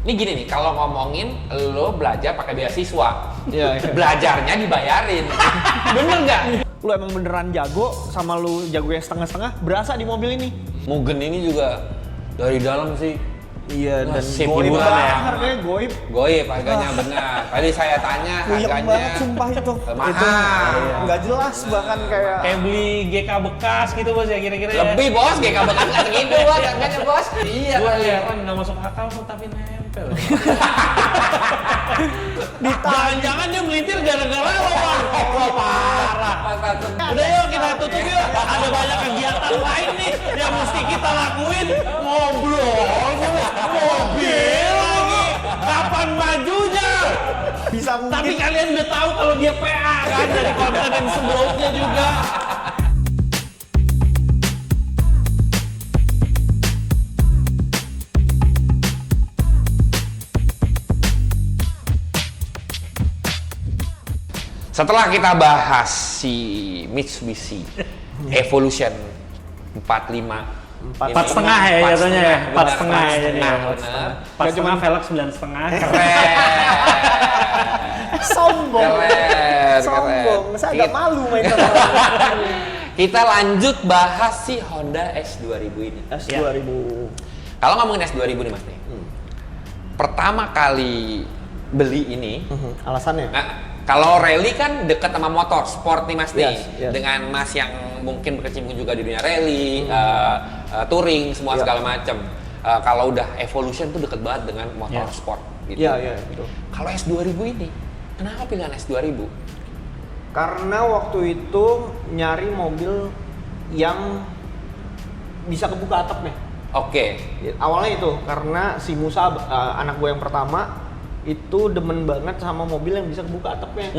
Ini gini nih, kalau ngomongin lo belajar pakai beasiswa, Iya. belajarnya dibayarin. Bener nggak? Lu emang beneran jago sama lu jago yang setengah-setengah berasa di mobil ini. Mugen ini juga dari dalam sih. Iya, dan Sip goib hiburan banget ya. harganya, goib. Goib harganya benar. Tadi saya tanya Kuyang harganya. banget sumpah itu. Mahal. Itu nggak jelas bahkan kayak Kayak beli GK bekas gitu bos ya kira-kira ya. Lebih bos, kayak kabar nggak segitu bos, harganya bos. Iya Gue kali ya. heran nggak masuk akal tuh tapi nempel. ditanya. Jangan-jangan dia melintir gara-gara lo bang. Wah parah. Udah yuk kita tutup yuk. Ada banyak kegiatan lain nih yang mesti kita lakuin. Ngobrol, mobil lagi. Kapan majunya? Bisa Tapi mungkin kalian udah tahu kalau dia PA kan dari konten yang sebelumnya juga. Setelah kita bahas si Mitsubishi Evolution 45 Empat setengah ya jatuhnya ya. Empat setengah ya jadinya. benar. Empat setengah velg 9,5. Keren. sombong. Keren, Sombong. keren. Saya agak malu main sama orang. Kita lanjut bahas si Honda S2000 ini. S2000. Kalau ngomongin S2000 nih Mas nih. Pertama kali beli ini, Alasannya? nah, kalau rally kan dekat sama motor sport nih Mas nih. Yes. Dengan Mas yang mungkin berkecimpung juga di dunia rally, touring, semua Yeah. segala macam. Kalau udah Evolution tuh deket banget dengan motor Yeah. sport gitu. Iya, betul. Kalau S2000 ini, kenapa pilihan S2000? Karena waktu itu nyari mobil yang bisa kebuka atapnya. Oke. Awalnya itu karena si Musa anak gue yang pertama itu demen banget sama mobil yang bisa kebuka atapnya.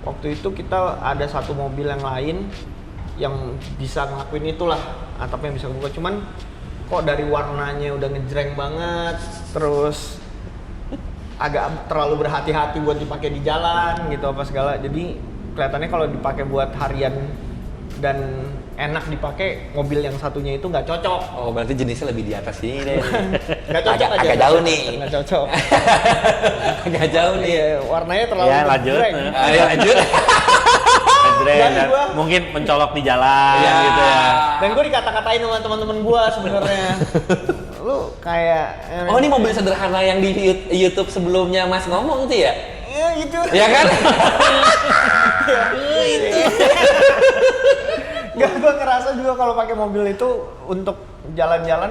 Waktu itu kita ada satu mobil yang lain yang bisa ngelakuin itulah, atapnya bisa kebuka. Cuman kok dari warnanya udah ngejreng banget, terus agak terlalu berhati-hati buat dipakai di jalan gitu apa segala. Jadi kelihatannya kalau dipakai buat harian dan enak dipakai, mobil yang satunya itu nggak cocok. Oh, berarti jenisnya lebih di atas ini deh. Nggak cocok aja. Agak jauh nih. Nggak cocok. Agak jauh nih. Iya, warnanya terlalu Ya lanjut. ngejreng. Ayo lanjut. Ngejreng Jadi dan gua- mungkin mencolok di jalan Iya. gitu ya. Dan gue dikata-katain sama teman-teman gue sebenarnya. Lu kayak Oh, ini mobil sederhana yang di YouTube sebelumnya Mas ngomong tuh ya? gitu. Iya kan? Gak, gue ngerasa juga kalau pakai mobil itu untuk jalan-jalan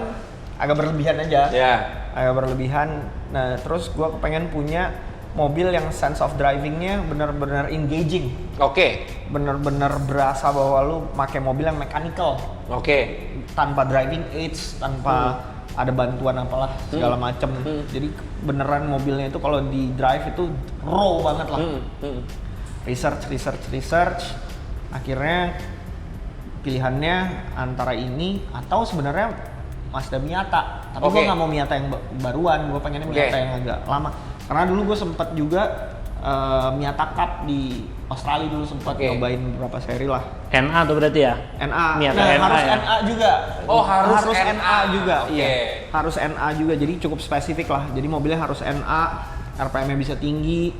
agak berlebihan aja. Ya. Agak berlebihan. Nah, terus gue kepengen punya mobil yang sense of driving-nya benar-benar engaging. Oke. Benar-benar berasa bahwa lu pakai mobil yang mechanical. Oke. Tanpa driving aids, tanpa ada bantuan apalah segala macem. Jadi beneran mobilnya itu kalau di drive itu raw banget lah. Research. Akhirnya pilihannya antara ini atau sebenarnya Mazda Miata. Tapi Oke. gue nggak mau Miata yang baruan, gue pengennya Miata Oke. yang agak lama. Karena dulu gue sempet juga Miata Cup di Australia dulu sempat Oke. nyobain beberapa seri lah. NA tuh berarti ya? NA. Miata Nah, NA harus ya? NA juga. Oh, harus NA NA juga. Oke. Iya. Harus NA juga. Jadi cukup spesifik lah. Jadi mobilnya harus NA, RPM-nya bisa tinggi.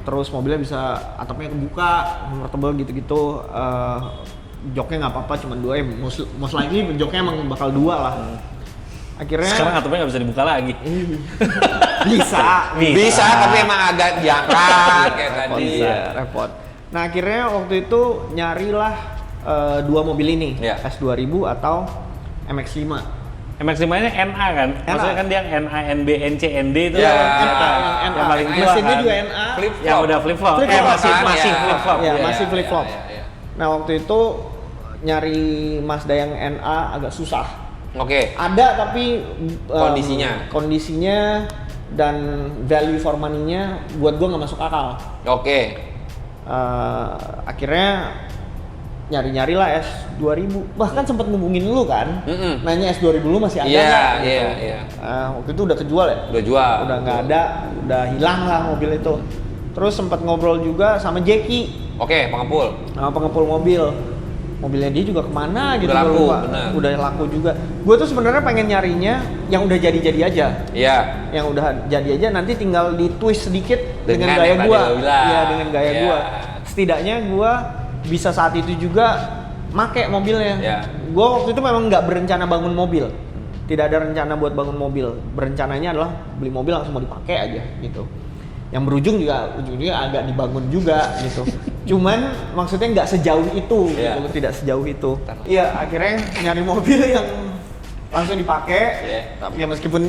Terus mobilnya bisa atapnya kebuka, convertible gitu-gitu. Joknya nggak apa-apa, cuma 2 ya. Most likely joknya emang bakal 2 lah. Akhirnya Sekarang atapnya nggak bisa dibuka lagi. bisa. Bisa, tapi emang agak diangkat kayak Repot, tadi. iya, repot. Nah akhirnya waktu itu nyarilah 2 mobil ini, Iya. S2000 atau MX-5. MX-5 nya NA kan? Maksudnya kan dia NA, NB, NC, ND itu Ya, ternyata yang yang paling tua mesinnya kan? juga NA. Flip Yang udah flip flop. Flip-flop masih kan? masih Ya. flip flop. Ya, Iya, masih iya, flip flop. iya, iya. Nah waktu itu nyari Mazda yang NA agak susah. Oke. Ada tapi kondisinya dan value for money-nya buat gua nggak masuk akal. Oke. Akhirnya nyari-nyari lah S2000. Bahkan sempet ngubungin lu kan, nanya S2000 lu masih ada Iya, nggak? Gitu. iya. Waktu itu udah kejual ya? Udah jual. Udah nggak ada, udah hilang lah mobil itu. Terus sempat ngobrol juga sama Jeki, Oke, pengepul. sama pengepul mobil. mobilnya dia juga kemana gitu. Udah laku, gua lupa. benar. Udah laku juga. Gue tuh sebenarnya pengen nyarinya yang udah jadi aja. Iya. Yang udah jadi aja nanti tinggal di twist sedikit dengan Dengan gaya yang tadi gua. lo bilang. Iya, dengan gaya Iya. gua. Setidaknya gua bisa saat itu juga make mobilnya. Iya. Gua waktu itu memang nggak berencana bangun mobil. Tidak ada rencana buat bangun mobil. Berencananya adalah beli mobil langsung mau dipakai aja gitu. Yang berujung juga ujungnya agak dibangun juga gitu. Cuman maksudnya nggak sejauh itu, Iya. gitu, tidak sejauh itu. Iya, akhirnya nyari mobil yang langsung dipakai. Iya. Tapi ya meskipun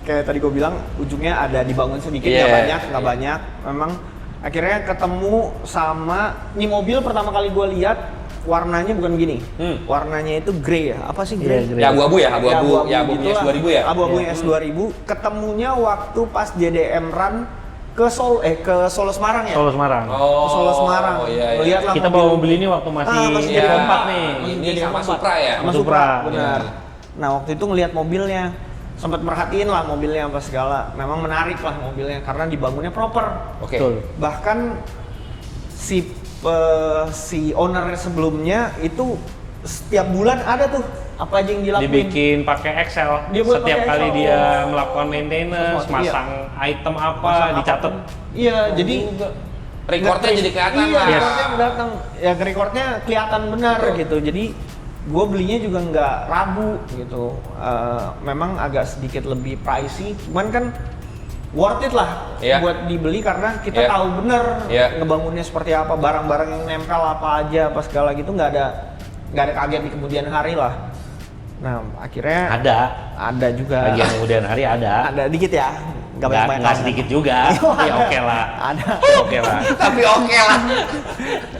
kayak tadi gue bilang ujungnya ada dibangun sedikit, Iya. nggak banyak. Memang akhirnya ketemu sama ini mobil pertama kali gue lihat warnanya bukan gini. Warnanya itu grey ya. Apa sih grey? Iya, grey. Ya abu-abu ya, abu-abu. Ya abu-abunya gitulah. S2000 ya? Abu-abunya S2000. Ketemunya waktu pas JDM Run ke Solo Semarang ya? Solo Semarang. Oh. Ke Solo Semarang. Iya, iya. Lihat lah Kita bawa mobil ini waktu masih masih jadi kompak kompak. nih. Ini Jadi sama kompak. Supra ya? Sama Supra, Supra, benar. iya. Nah waktu itu ngelihat mobilnya, sempat merhatiin lah mobilnya apa segala. Memang menarik lah mobilnya karena dibangunnya proper. Oke. Betul. Bahkan si owner sebelumnya itu setiap bulan ada tuh apa aja yang dilakuin. Dibikin pakai Excel. Dia buat Setiap pakai kali Excel. dia melakukan maintenance, Sesuatu, iya. masang item apa, Masang dicatat. Iya, jadi Recordnya jadi kelihatan iya, lah. recordnya datang. Ya recordnya kelihatan benar gitu. Jadi gue belinya juga nggak ragu gitu. Memang agak sedikit lebih pricey, cuman kan worth it lah Iya. buat dibeli karena kita Iya. tahu bener Iya. ngebangunnya seperti apa, barang-barang yang nempel apa aja, apa segala gitu nggak ada kaget di kemudian hari lah. Nah akhirnya ada juga. Bagian kemudian hari ada. Ada dikit ya, nggak banyak-banyak. Nggak sedikit juga. Tapi oke lah. Ada. Oke lah. Tapi oke lah.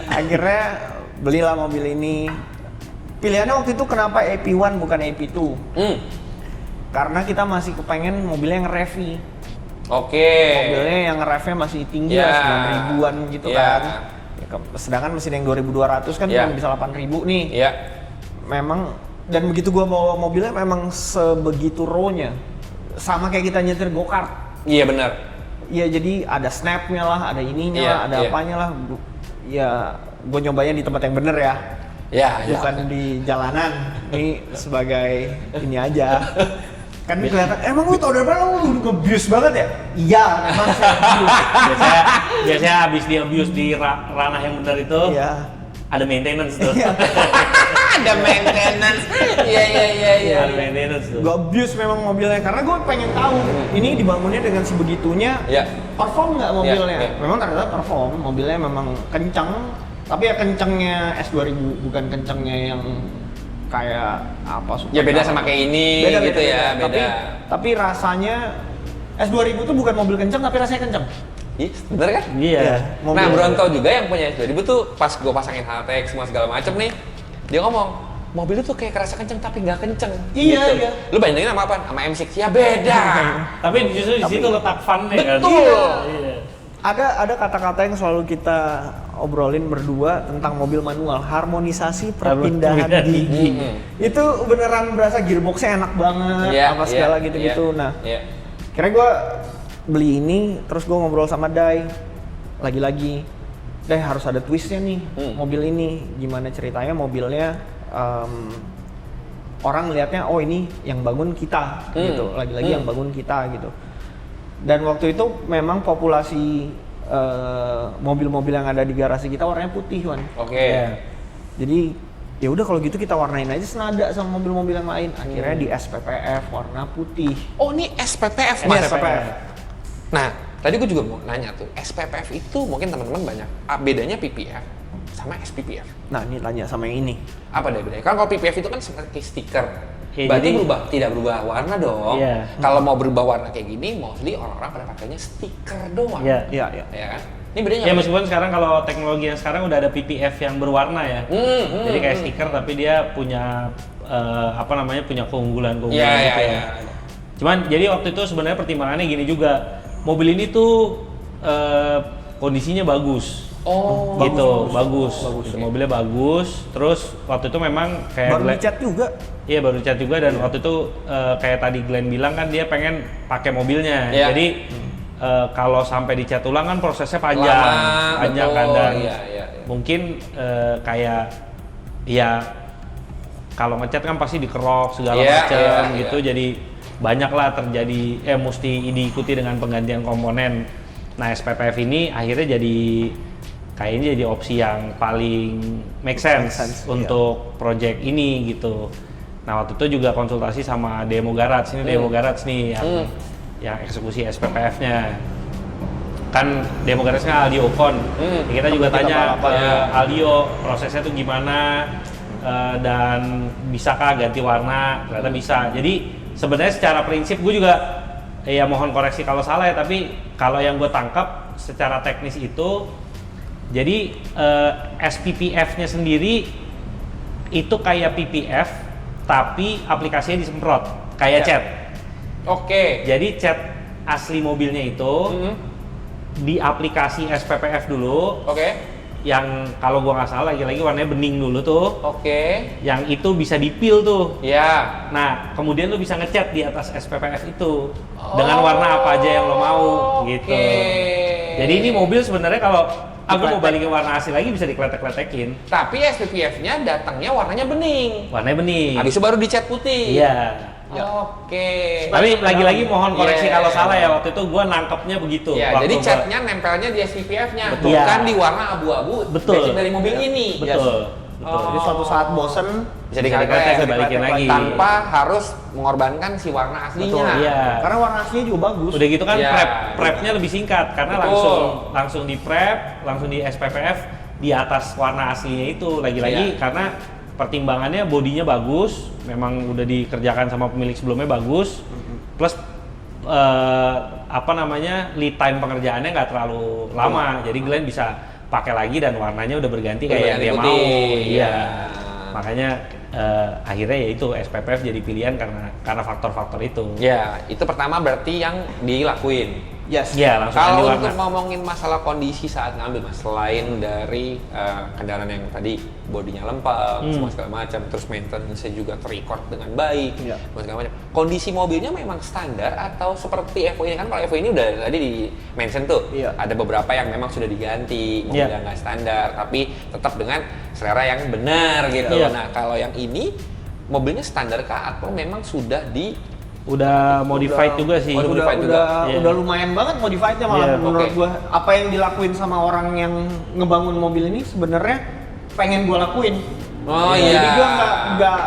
Akhirnya belilah mobil ini. Pilihannya waktu itu kenapa AP1 bukan AP2? Karena kita masih kepengen mobilnya yang revy. Oke. Mobilnya yang revnya masih tinggi Ya. lah, 9 ribuan gitu Ya. kan. Ya, sedangkan mesin yang 2200 kan Ya. cuma bisa 8.000 nih. Iya. Memang dan begitu gua bawa mobilnya memang sebegitu raw-nya. Sama kayak kita nyetir go-kart. Iya benar. Iya, jadi ada snapnya lah, ada ininya Iya, lah, ada iya. apanya lah. Ya, gue nyobainnya di tempat yang bener ya. Ya, Bukan di jalanan. Ini sebagai ini aja. Kan kelihatan, emang lu tau dari mana lu nge-abuse banget ya? Iya, memang saya abuse. biasanya habis di abuse di ranah yang benar itu Iya. ada maintenance tuh. Ada maintenance. Iya. Ada maintenance tuh. Gue abuse memang mobilnya karena gue pengen tahu ini dibangunnya dengan sebegitunya Iya. perform nggak mobilnya. Iya. Memang ternyata perform, mobilnya memang kencang, tapi ya kencangnya S2000 bukan kencangnya yang kayak apa super Ya beda car. sama kayak ini gitu ya, beda. Tapi rasanya S2000 tuh bukan mobil kencang tapi rasanya kencang. Ih, bener kan? Iya. Mobil. Nah, Bronto juga yang punya S2000 tuh pas gue pasangin Haltex semua segala macem nih, dia ngomong, mobil itu kayak kerasa kenceng tapi nggak kenceng. Iya, iya. Lu bandingin sama apa? Sama M6 ya beda. Tapi justru di situ letak fun-nya kan. Betul. Iya. Ada kata-kata yang selalu kita obrolin berdua tentang mobil manual, harmonisasi perpindahan Perpindahan gigi. gigi. Itu beneran berasa gearboxnya enak banget, Iya, apa segala gitu-gitu. iya, Nah, iya. kira gue beli ini, terus gue ngobrol sama Dai, lagi-lagi, Dai harus ada twistnya nih, mobil ini, gimana ceritanya mobilnya, orang lihatnya, oh ini yang bangun kita, gitu, lagi-lagi yang bangun kita, gitu. Dan waktu itu memang populasi mobil-mobil yang ada di garasi kita warnanya putih, Wan. Oke. Ya. Jadi ya udah kalau gitu kita warnain aja senada sama mobil-mobil yang lain. Akhirnya di SPPF warna putih. Oh, ini SPPF, Ini Mas. SPPF. Nah, tadi gue juga mau nanya tuh, SPPF itu mungkin teman-teman banyak, bedanya PPF sama SPPF. Nah ini tanya sama yang ini. Apa deh bedanya? Kan kalau PPF itu kan seperti stiker. Ya, Berarti jadi- tidak berubah warna dong. Iya. Kalau mau berubah warna kayak gini, mostly orang-orang pada pakainya stiker doang. Iya. Iya, iya. Ya kan? Ini bedanya Ya apa? meskipun sekarang kalau teknologi yang sekarang udah ada PPF yang berwarna ya. Jadi kayak stiker tapi dia punya punya keunggulan-keunggulan Iya, gitu iya, ya. iya. Cuman jadi waktu itu sebenarnya pertimbangannya gini juga. Mobil ini tuh kondisinya bagus. Oh, Gitu, bagus. Oke. Gitu, mobilnya bagus. Terus waktu itu memang kayak Baru dicat juga. Iya baru cat juga dan waktu itu kayak tadi Glenn bilang kan dia pengen pakai mobilnya. Iya. Jadi kalau sampai dicat ulang kan prosesnya panjang, Lama, panjang betul. kan dan Iya, iya, iya. mungkin kayak ya kalau ngecat kan pasti dikerok segala macam gitu, jadi banyak lah terjadi mesti diikuti dengan penggantian komponen. Nah SPPF ini akhirnya kayaknya jadi opsi yang paling make sense untuk project ini gitu. Nah waktu itu juga konsultasi sama Demo Garage, ini Demo Garage nih yang eksekusi SPPF-nya. Kan Demo Garage-nya Aldio Ocon. Kita juga tanya Aldio prosesnya tuh gimana dan bisakah ganti warna? Ternyata bisa. Jadi sebenarnya secara prinsip gue juga ya mohon koreksi kalau salah ya, tapi kalau yang gue tangkap secara teknis itu jadi SPPF-nya sendiri itu kayak PPF tapi aplikasinya disemprot kayak cat. Oke. Jadi cat asli mobilnya itu di aplikasi SPPF dulu. Oke. Yang kalau gua nggak salah lagi-lagi warnanya bening dulu tuh. Oke. Yang itu bisa dipil tuh. Ya. Nah, kemudian lu bisa ngecat di atas SPPF itu dengan warna apa aja yang lo mau gitu. Jadi ini mobil sebenarnya kalau aku mau balikin warna asli lagi bisa dikletek-kletekin. Tapi SPPF-nya datangnya warnanya bening. Warnanya bening. Habis itu baru dicat putih. Iya. Oke. Tapi lagi-lagi mohon koreksi Iya. kalau salah ya, waktu itu gua nangkepnya begitu. Ya, waktu jadi gua- catnya nempelnya di SPPF-nya, Betul. bukan Iya. di warna abu-abu Betul. basic dari mobil ini. Betul. Jadi suatu saat bosen Bisa Bisa dikletek, balikin lagi. tanpa harus mengorbankan si warna aslinya. Iya. karena warna aslinya juga bagus. Udah gitu kan Iya. prepnya lebih singkat karena Betul. langsung di prep, langsung di SPPF di atas warna aslinya itu lagi-lagi Iya. karena pertimbangannya bodinya bagus, memang udah dikerjakan sama pemilik sebelumnya bagus, plus apa namanya lead time pengerjaannya nggak terlalu lama, jadi Glenn bisa pakai lagi dan warnanya udah berganti kayak yang dia mau. Iya. Makanya akhirnya ya itu SPPF jadi pilihan karena faktor-faktor itu. Ya, itu pertama berarti yang dilakuin. Yes. Iya, langsung ganti Kalau warna. untuk ngomongin masalah kondisi saat ngambil, mas, selain dari kendaraan yang tadi bodinya lempeng, semua segala macam, terus maintenance-nya juga ter-record dengan baik, Iya. semua segala macam. Kondisi mobilnya memang standar atau seperti Evo ini? Kan kalau Evo ini udah tadi di mention tuh, Iya. ada beberapa yang memang sudah diganti, mobil Iya. yang nggak standar, tapi tetap dengan selera yang benar gitu. Iya. Nah, kalau yang ini mobilnya standar kah atau memang sudah di Udah modified juga sih. Oh, udah modified juga. Iya. udah lumayan banget modifiednya malah Iya. menurut Oke. gua. Apa yang dilakuin sama orang yang ngebangun mobil ini sebenarnya pengen gua lakuin. Oh, Jadi iya. gua nggak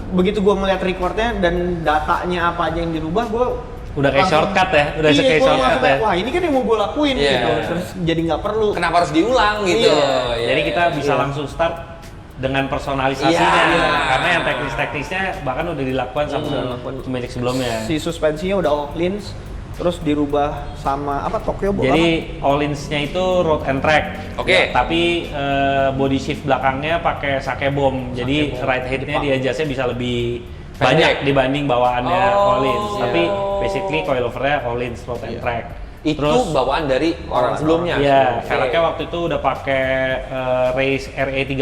begitu gua ngeliat recordnya dan datanya apa aja yang dirubah, gua Udah kayak langsung- shortcut ya, udah iya, kayak gua shortcut langsung ya. kayak, wah ini kan yang mau gua lakuin Iya. gitu. Terus jadi nggak perlu. kenapa harus diulang gitu? Iya. Iya, Jadi kita iya. bisa Iya. langsung start dengan personalisasinya, Iya. karena yang teknis-teknisnya bahkan udah dilakukan sama pemilik sebelumnya. Si suspensinya udah all cleans, terus dirubah sama apa Tokyo Bola. Jadi all-ins-nya itu road and track. Oke. Tapi body shift belakangnya pakai sake bomb. Jadi right head-nya di adjust-nya bisa lebih Pendek. banyak dibanding bawaannya Oh. all-ins. Tapi basically coilover-nya all-ins road and track. Itu Terus bawaan dari orang sebelumnya. iya, Oke. velgnya waktu itu udah pakai race RE30.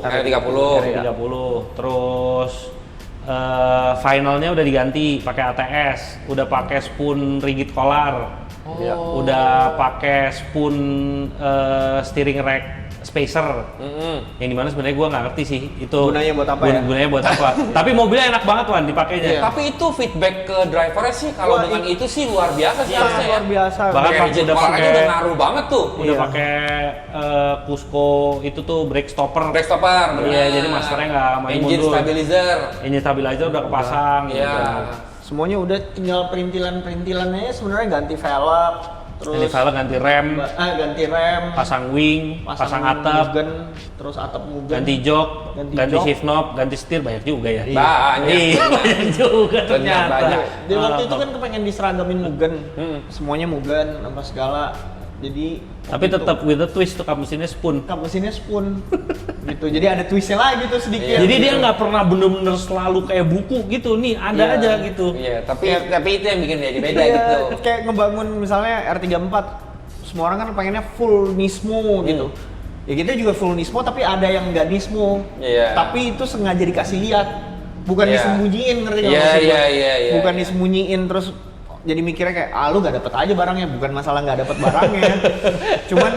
RE30. RE30. Terus finalnya udah diganti pakai ATS, udah pakai spoon rigid collar. Oh. Udah pakai spoon steering rack spacer. Yang dimana sebenarnya gue nggak ngerti sih itu Gunanya buat apa ya? Gunanya buat apa? Tapi mobilnya enak banget Wan dipakainya. Tapi itu feedback ke drivernya sih kalau Wah, dengan itu sih luar biasa sih Iya, harusnya ya. luar biasa. Bahkan Kayak pas rigid udah collar aja pakai- udah ngaruh banget tuh. Udah Iya. pakai Cusco itu tuh brake stopper. Brake stopper. Iya, benar. jadi masternya nggak maju Engine mundur. stabilizer. Engine stabilizer udah kepasang. Iya. gitu. Semuanya udah tinggal perintilan-perintilannya sebenarnya ganti velg, terus Ganti velg, ganti rem, ganti rem, pasang wing, pasang atap, mugen, terus atap mugen, ganti jok, Ganti ganti jok. shift knob, ganti setir, banyak juga ya. Banyak. Iya, banyak juga ternyata. banyak. Di waktu itu kan kepengen diseragamin mugen, semuanya mugen apa segala. Jadi Tapi waktu tetap with a twist tuh kap mesinnya spoon. kap mesinnya spoon gitu. Jadi ada twistnya lagi tuh sedikit. Jadi dia nggak pernah bener-bener selalu kayak buku gitu nih, ada Iya. aja gitu. Iya, tapi itu yang bikin dia beda Iya, gitu. kayak ngebangun misalnya R34, semua orang kan pengennya full Nismo gitu. Ya kita juga full Nismo tapi ada yang nggak Nismo. Iya. Tapi itu sengaja dikasih lihat, bukan Iya. disembunyiin, ngerti nggak Iya, maksud gua? iya, iya, iya. Bukan disembunyiin terus jadi mikirnya kayak lu nggak dapet aja barangnya, bukan masalah nggak dapet barangnya. Cuman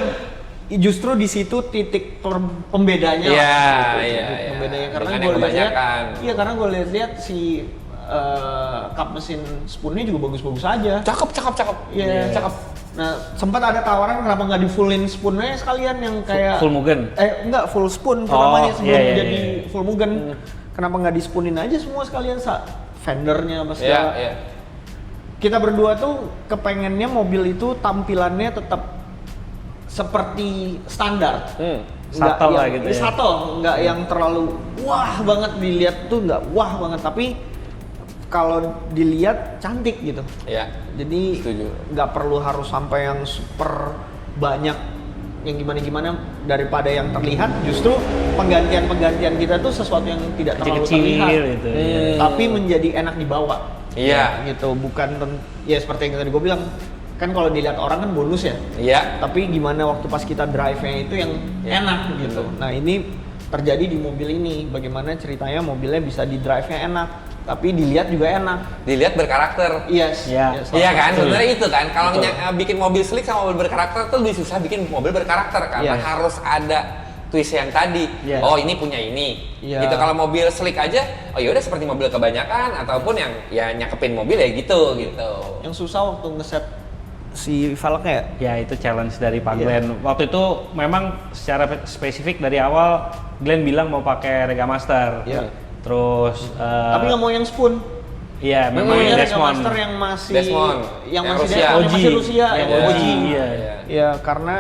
justru di situ titik pembedanya Iya, lah, iya, titik iya. pembedanya karena Dengan gue yang lihat kebanyakan. iya karena gue lihat si kap mesin spoonnya juga bagus-bagus aja. Cakep. Iya. Cakep. Nah, sempat ada tawaran kenapa nggak di fullin spoonnya sekalian yang kayak Full Mugen? enggak full spoon Oh, namanya sebelum iya, iya, jadi iya. full Mugen. Kenapa nggak di spoonin aja semua sekalian fendernya apa segala. Iya. Kita berdua tuh kepengennya mobil itu tampilannya tetap seperti standar. Subtle lah gitu ya. Subtle, nggak yang terlalu wah banget dilihat tuh nggak wah banget, tapi kalau dilihat cantik gitu. Iya. Jadi Setuju. nggak perlu harus sampai yang super banyak yang gimana-gimana daripada yang terlihat. Justru penggantian kita tuh sesuatu yang tidak terlalu Kecil-kecil terlihat, gitu. tapi menjadi enak dibawa. Iya. Gitu, bukan ya seperti yang tadi gue bilang, kan kalau dilihat orang kan bonus ya. Iya. Tapi gimana waktu pas kita drive-nya itu yang Iya. enak gitu. Nah ini terjadi di mobil ini. Bagaimana ceritanya mobilnya bisa di drive-nya enak, tapi dilihat juga enak. Dilihat berkarakter. Yes. Iya. yes, Iya kan, betul. sebenarnya itu kan. Kalau Betul. bikin mobil slick sama mobil berkarakter tuh lebih susah bikin mobil berkarakter karena Iya. harus ada twist yang tadi. Iya. Oh ini punya ini. Iya. Gitu kalau mobil slick aja, oh ya udah seperti mobil kebanyakan ataupun yang ya nyakepin mobil ya gitu. Yang susah waktu ngeset si velgnya ya. Ya itu challenge dari Pak Iya. Glenn. Waktu itu memang secara spesifik dari awal Glenn bilang mau pakai Rega Master. Iya. Terus Tapi nggak mau yang spoon. iya memang Maunya yang Rega Desmond. Master yang masih Desmond. yang Yang masih Rusia. Desmond, yang masih OG. Rusia, Yang yang OG, OG. iya. Ya karena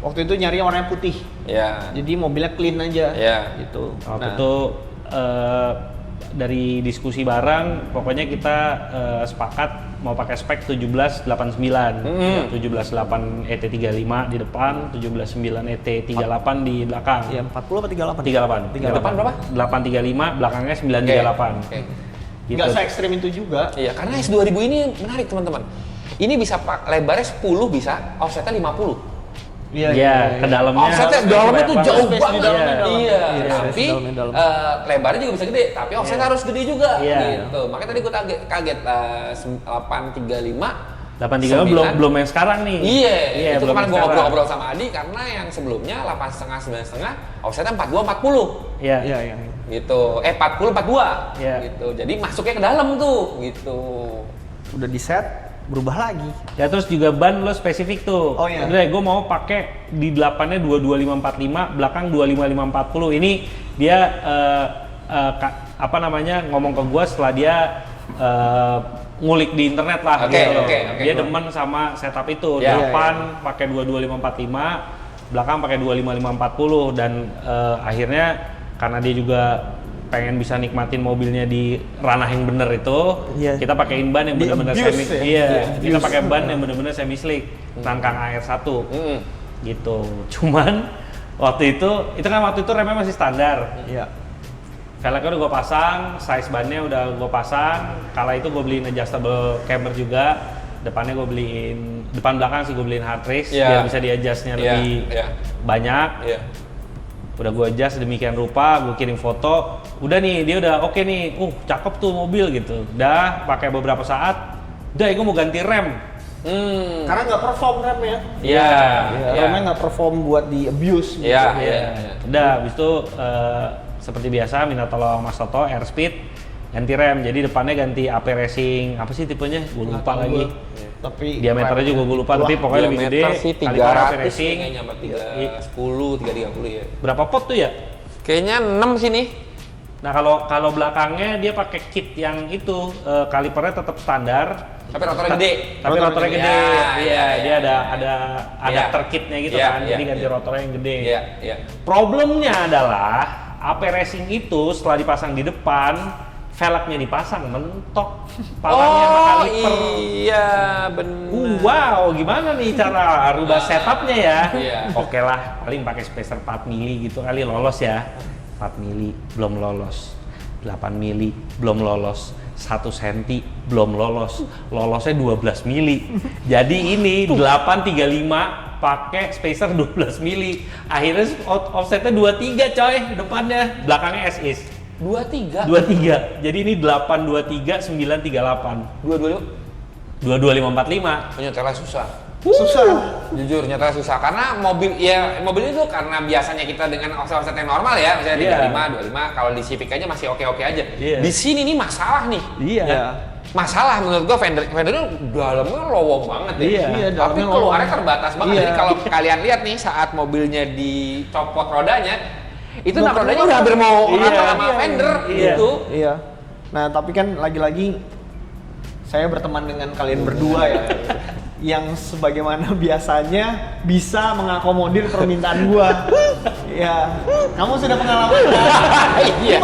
waktu itu nyari warnanya putih. Ya. Jadi mobilnya clean aja. Iya. Gitu. Waktu Nah, itu dari diskusi bareng, pokoknya kita sepakat mau pakai spek 1789, 178 ET35 di depan, 179 ET38 di belakang. ya 40 apa 38? 38. Di depan berapa? 835, belakangnya 938. Oke. Gitu. Nggak se-ekstrim itu juga. Iya, karena S2000 ini menarik teman-teman. Ini bisa lebarnya 10 bisa, offsetnya 50. Iya, ke dalamnya. Offsetnya space dalamnya banyak tuh banget. jauh Space di banget. dalamnya dalam. Iya, Iya, tapi space dalamnya dalam. lebarnya juga bisa gede, tapi offsetnya harus gede juga. Iya. Gitu. Makanya tadi gue kaget 835. 835 belum yang sekarang nih. Iya, itu belum kemarin yang gue sekarang. ngobrol-ngobrol sama Adi karena yang sebelumnya 8,5 9,5 offsetnya 42 40. Iya. Iya, iya. Gitu. 40 42. Iya. Gitu. Jadi masuknya ke dalam tuh gitu. Udah di set, berubah lagi. Ya terus juga ban lo spesifik tuh. Oh, iya. Udah, gue mau pakai di depannya 22545, belakang 25540. Ini dia apa namanya ngomong ke gue setelah dia ngulik di internet lah. Oke, gitu loh. oke. Dia demen sama setup itu. Ya, Depan pakai 22545, belakang pakai 25540 dan akhirnya karena dia juga pengen bisa nikmatin mobilnya di ranah yang bener itu, Iya. kita pakein ban yang Di bener-bener abuse semi, ya? iya, Di kita abuse. pakai ban yang bener-bener semi slick, rangkang AR1, gitu. Cuman waktu itu kan waktu itu remnya masih standar, Iya. velgnya udah gue pasang, size bannya udah gue pasang, kala itu gue beliin adjustable camber juga, depannya gue beliin, depan belakang sih gue beliin hard race, Iya. biar bisa di adjustnya Iya, lebih iya. banyak. Iya. Udah gue adjust sedemikian rupa, gue kirim foto, udah nih dia udah oke nih, cakep tuh mobil gitu. Udah pakai beberapa saat, udah gue mau ganti rem. Karena nggak perform remnya. Iya. Remnya nggak perform buat di abuse. gitu. Iya, Iya. iya. Udah, habis itu seperti biasa minta tolong Mas Toto Airspeed ganti rem. Jadi depannya ganti AP Racing, apa sih tipenya? Gue lupa Nggak tahu lagi. gua. Tapi Diameternya juga gue lupa, tapi pokoknya lebih gede. Diameter sih Kaliper AP 300 Racing. kayaknya sama 310, 330 ya. Berapa pot tuh ya? Kayaknya 6 sini. Nah kalau belakangnya dia pakai kit yang itu kalipernya tetap standar. Tapi rotornya gede. Tapi rotornya gede. Ya, Iya, iya, dia ada iya. adapter kitnya gitu Iya, kan. iya, Jadi ganti iya. rotornya yang gede. Iya, iya. Problemnya adalah AP Racing itu setelah dipasang di depan, velgnya dipasang mentok palangnya sama kaliper. Iya, benar. Wow, gimana nih cara rubah setupnya ya? Iya. Oke lah, paling pakai spacer 4 mili gitu kali lolos ya. 4 mili belum lolos, 8 mili belum lolos, 1 senti belum lolos, lolosnya 12 mili. Jadi ini 835 pakai spacer 12 mili. Akhirnya offsetnya 23 coy depannya, belakangnya as is. 23. 23. Jadi ini 823 938. 22. 22545. Penyetelnya susah. Susah. Jujur nyata susah karena mobil itu karena biasanya kita dengan offset yang normal ya, misalnya 35, kalau di Civic aja masih oke aja. Di sini nih masalah nih. Masalah menurut gua fendernya dalamnya lowong banget ya. Tapi keluarnya terbatas banget. Jadi kalau kalian lihat nih saat mobilnya dicopot rodanya, itu rodanya udah hampir mau rata sama fender gitu. Iya. Nah, tapi kan lagi-lagi saya berteman dengan kalian berdua ya. Yang sebagaimana biasanya bisa mengakomodir permintaan gua. Ya, kamu sudah pengalaman kan? Iya.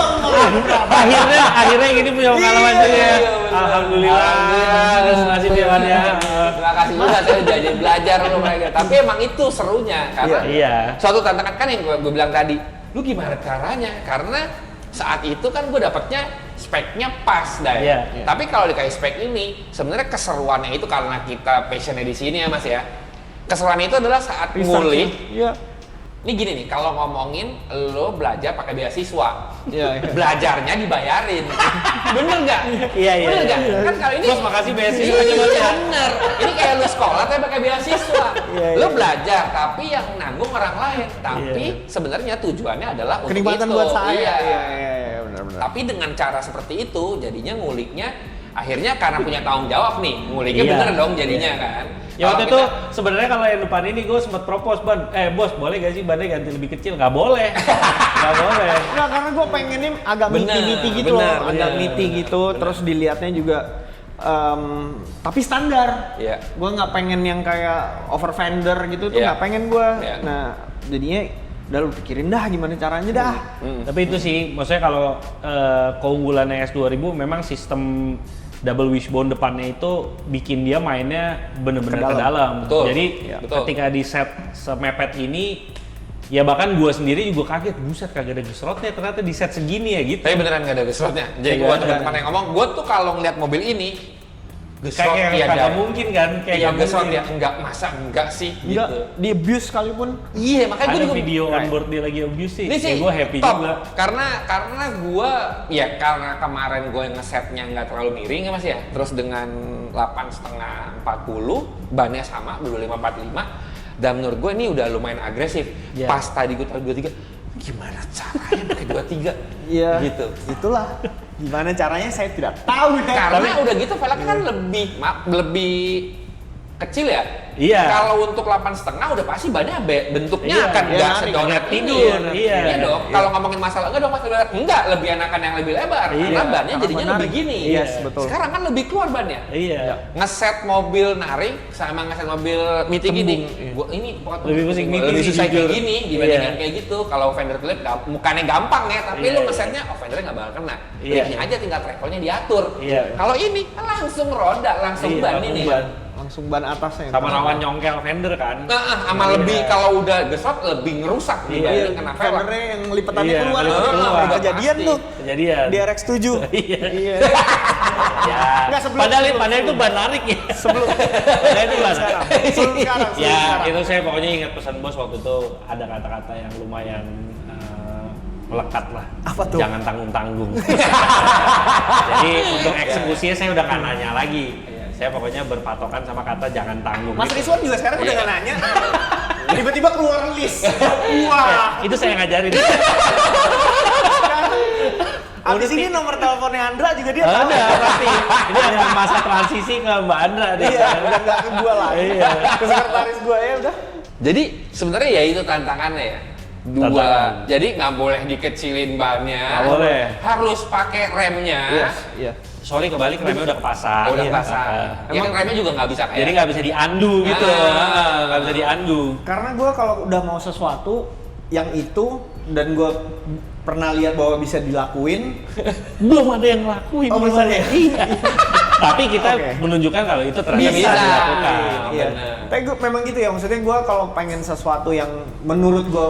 Akhirnya ini punya pengalaman juga ya. Alhamdulillah. Nasib ya. Terima kasih juga saya jadi belajar loh mereka. Tapi emang itu serunya karena suatu tantangan kan yang gue bilang tadi. Lu gimana caranya? Karena saat itu kan gue dapetnya speknya pas, Day. Tapi kalau dikasih spek ini, sebenarnya keseruannya itu karena kita passionnya di sini ya Mas ya. Keseruannya itu adalah saat ngulik. Ini gini nih, kalau ngomongin lo belajar pakai beasiswa, belajarnya dibayarin, bener nggak? Iya. Bener nggak? Kan kalau ini, Bos makasih beasiswanya Mas ya. Bener. Ini kayak lo sekolah tapi pakai beasiswa. Lo belajar tapi yang nanggung orang lain. Tapi sebenarnya tujuannya adalah untuk kenikmatan itu. buat saya. Iya. Benar. Tapi dengan cara seperti itu, jadinya nguliknya akhirnya karena punya tanggung jawab nih, nguliknya bener dong jadinya kan. Ya waktu itu sebenarnya kalau yang depan ini gue sempat propose bos boleh gak sih bannya ganti lebih kecil? Nggak boleh. Nggak boleh. Nah, karena gue pengennya agak niti-niti gitu loh, agak niti gitu, terus dilihatnya juga tapi standar. Gue nggak pengen yang kayak over fender gitu tuh, nggak pengen gue. Nah, jadinya udah lu pikirin dah gimana caranya dah. Tapi itu sih, maksudnya kalau keunggulannya S2000 memang sistem double wishbone depannya itu bikin dia mainnya bener-bener ke dalam. Jadi ketika di set semepet ini, ya bahkan gue sendiri juga kaget, buset kagak ada gesrotnya ternyata di set segini ya gitu. Tapi beneran gak ada gesrotnya. Jadi gue teman-teman yang ngomong, gue tuh kalau ngeliat mobil ini kayak kagak mungkin kan, kayak gesrot ya enggak, masa enggak sih enggak, gitu. Di abuse sekalipun. Iya, makanya gue ada juga video onboard dia lagi abuse sih. Ini sih gue happy top. juga. Karena gue karena kemarin gue ngesetnya nggak terlalu miring ya Mas ya. Terus dengan 8,5 40, bannya sama 25 45. Dan menurut gue ini udah lumayan agresif. Pas tadi gue tahu 23, gimana caranya pakai 23? Iya. Gitu. Itulah. Gimana caranya saya tidak tahu ya. Karena udah gitu velgnya kan lebih kecil ya. Iya. Kalau untuk 8,5 udah pasti bannya bentuknya akan nggak sedonat tidur. Iya dong. Kalau ngomongin masalah enggak dong masalah enggak, lebih enakan yang lebih lebar. Karena bannya jadinya lebih gini. Betul. Sekarang kan lebih keluar bannya. Ngeset mobil narik sama ngeset mobil meeting gini. Gua ini lebih pusing meeting lebih susah jujur. kayak gini dibandingkan kayak gitu. Kalau fender Philip mukanya gampang ya, tapi lu ngesetnya fendernya nggak bakal kena. Liftnya aja tinggal travelnya diatur. Kalau ini langsung roda, langsung ban ini. Langsung ban atasnya. Sama rawan nyongkel fender kan. Sama lebih kalau udah gesrot lebih ngerusak dibanding kena velg. Fendernya yang lipatannya keluar. Kejadian tuh. Kejadian. Di RX-7. Iya. Ya. Enggak sebelum. Padahal itu ban narik ya. Sebelum. Padahal itu ban. Sebelum sekarang. Ya, itu saya pokoknya ingat pesan bos waktu itu ada kata-kata yang lumayan melekat lah. Apa tuh? Jangan tanggung-tanggung. Jadi untuk eksekusinya saya udah nggak nanya lagi. Saya pokoknya berpatokan sama kata jangan tanggung. Mas Rizwan juga sekarang udah nggak nanya. Tiba-tiba keluar list. Wah. Itu saya ngajarin. Abis ini nomor teleponnya Andra juga dia tahu. Ada pasti. Ini ada masa transisi ke Mbak Andra deh. Iya, udah nggak ke gua lagi. Iya. Ke sekretaris gua ya udah. Jadi sebenarnya ya itu tantangannya ya. Dua. Jadi nggak boleh dikecilin bannya. Nggak boleh. Harus pakai remnya. Iya. Sorry kebalik remnya udah kepasang. Udah pasang. Ya kan remnya juga nggak bisa kayak. Jadi nggak bisa di-undo gitu. Nggak bisa di-undo. Karena gue kalau udah mau sesuatu yang itu dan gue pernah lihat bahwa bisa dilakuin, belum ada yang ngelakuin. Oh, belum ada ya? Iya. Tapi kita menunjukkan kalau itu ternyata bisa dilakukan. Iya. Tapi gue memang gitu ya, maksudnya gue kalau pengen sesuatu yang menurut gue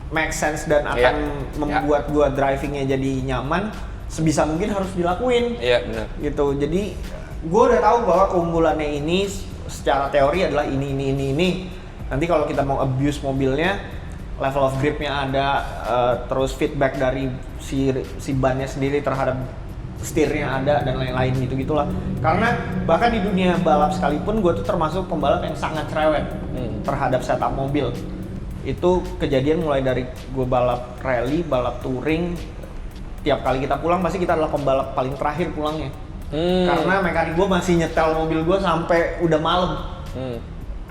make sense dan akan membuat gue drivingnya jadi nyaman, sebisa mungkin harus dilakuin. Iya benar. Gitu. Jadi gue udah tahu bahwa keunggulannya ini secara teori adalah ini. Nanti kalau kita mau abuse mobilnya, level of gripnya ada, terus feedback dari si bannya sendiri terhadap setirnya ada dan lain-lain gitu-gitulah. Karena bahkan di dunia balap sekalipun gue tuh termasuk pembalap yang sangat cerewet terhadap setup mobil. Itu kejadian mulai dari gue balap rally, balap touring. Tiap kali kita pulang pasti kita adalah pembalap paling terakhir pulangnya. Karena mekanik gue masih nyetel mobil gue sampai udah malam.